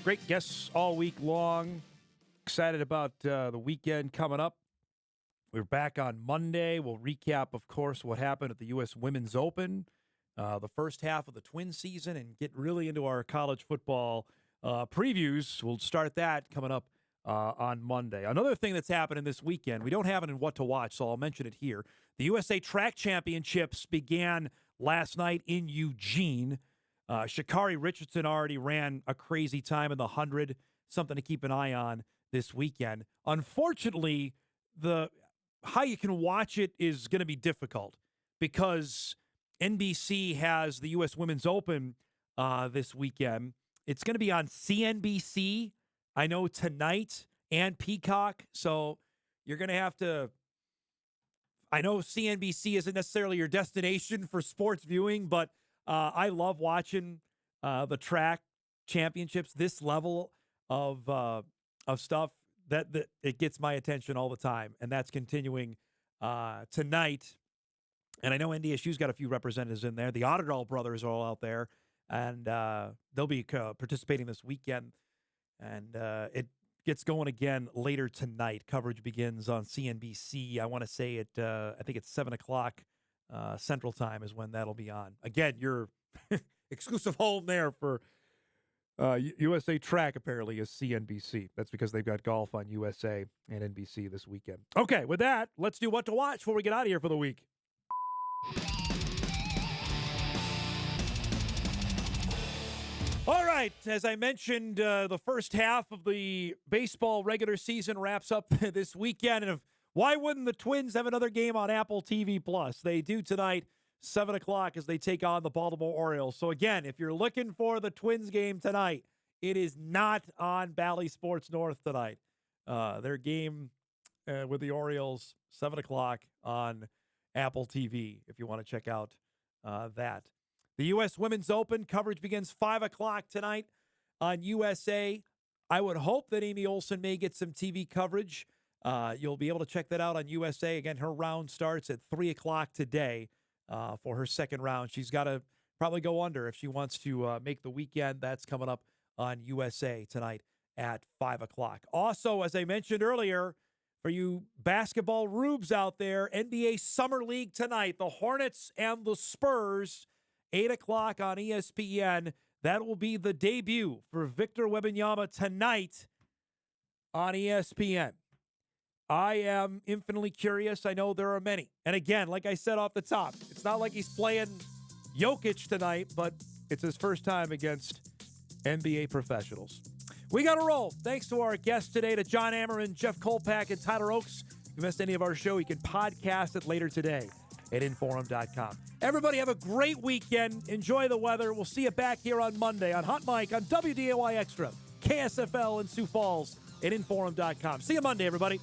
Great guests all week long. Excited about the weekend coming up. We're back on Monday. We'll recap, of course, what happened at the U.S. Women's Open, the first half of the Twins season, and get really into our college football previews. We'll start that coming up on Monday. Another thing that's happening this weekend, we don't have it in What to Watch, so I'll mention it here. The USA Track Championships began last night in Eugene. Sha'Carri Richardson already ran a crazy time in the 100, something to keep an eye on this weekend. Unfortunately, how you can watch it is going to be difficult because NBC has the U.S. Women's Open this weekend. It's going to be on CNBC, I know, tonight, and Peacock. So you're going to have to – I know CNBC isn't necessarily your destination for sports viewing, but I love watching the track championships, this level of stuff. That it gets my attention all the time, and that's continuing tonight. And I know NDSU's got a few representatives in there. The Auderdale brothers are all out there, and they'll be participating this weekend. And it gets going again later tonight. Coverage begins on CNBC. I want to say I think it's 7 o'clock Central Time is when that'll be on. Again, your exclusive home there for USA Track apparently is CNBC. That's because they've got golf on USA and NBC this weekend. Okay, with that, let's do What to Watch before we get out of here for the week. All right, as I mentioned, the first half of the baseball regular season wraps up this weekend. And why wouldn't the Twins have another game on Apple TV+? They do tonight. 7 o'clock as they take on the Baltimore Orioles. So, again, if you're looking for the Twins game tonight, it is not on Bally Sports North tonight. Their game with the Orioles, 7 o'clock on Apple TV, if you want to check out that. The U.S. Women's Open coverage begins 5 o'clock tonight on USA. I would hope that Amy Olsen may get some TV coverage. You'll be able to check that out on USA. Again, her round starts at 3 o'clock today. For her second round. She's got to probably go under if she wants to make the weekend. That's coming up on USA tonight at 5 o'clock. Also, as I mentioned earlier, for you basketball rubes out there, NBA Summer League tonight, the Hornets and the Spurs, 8 o'clock on ESPN. That will be the debut for Victor Wembanyama tonight on ESPN. I am infinitely curious. I know there are many. And again, like I said off the top, it's not like he's playing Jokic tonight, but it's his first time against NBA professionals. We got to roll. Thanks to our guests today, to Jon Ammerman, Jeff Kolpack, and Tyler Oaks. If you missed any of our show, you can podcast it later today at Inforum.com. Everybody have a great weekend. Enjoy the weather. We'll see you back here on Monday on Hot Mic on WDAY Extra, KSFL in Sioux Falls at Inforum.com. See you Monday, everybody.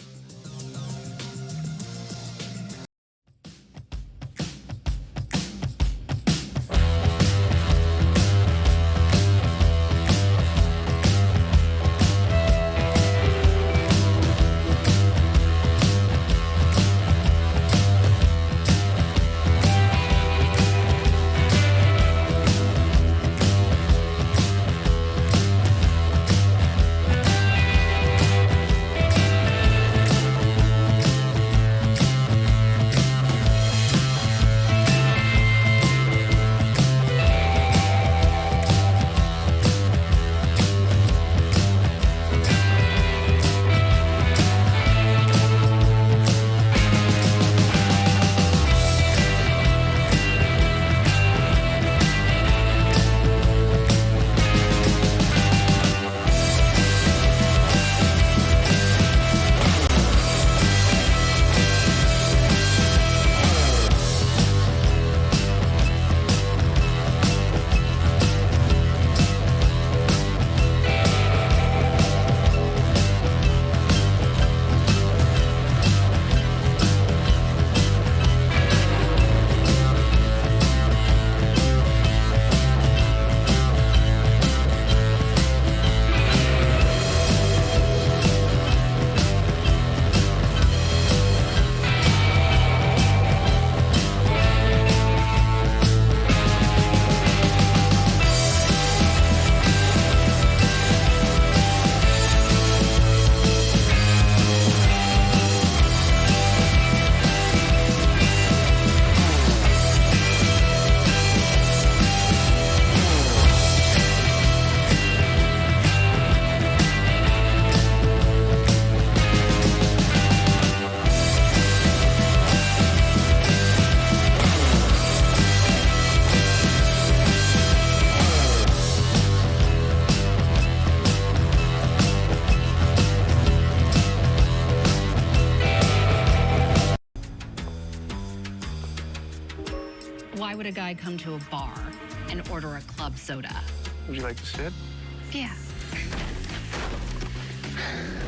Why would a guy come to a bar and order a club soda? Would you like to sit? Yeah.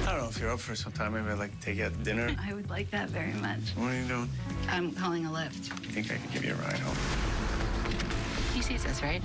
I don't know if you're up for some time. Maybe I'd like to take you out to dinner. I would like that very much. What are you doing? I'm calling a lift. You think I could give you a ride home? He sees us, right?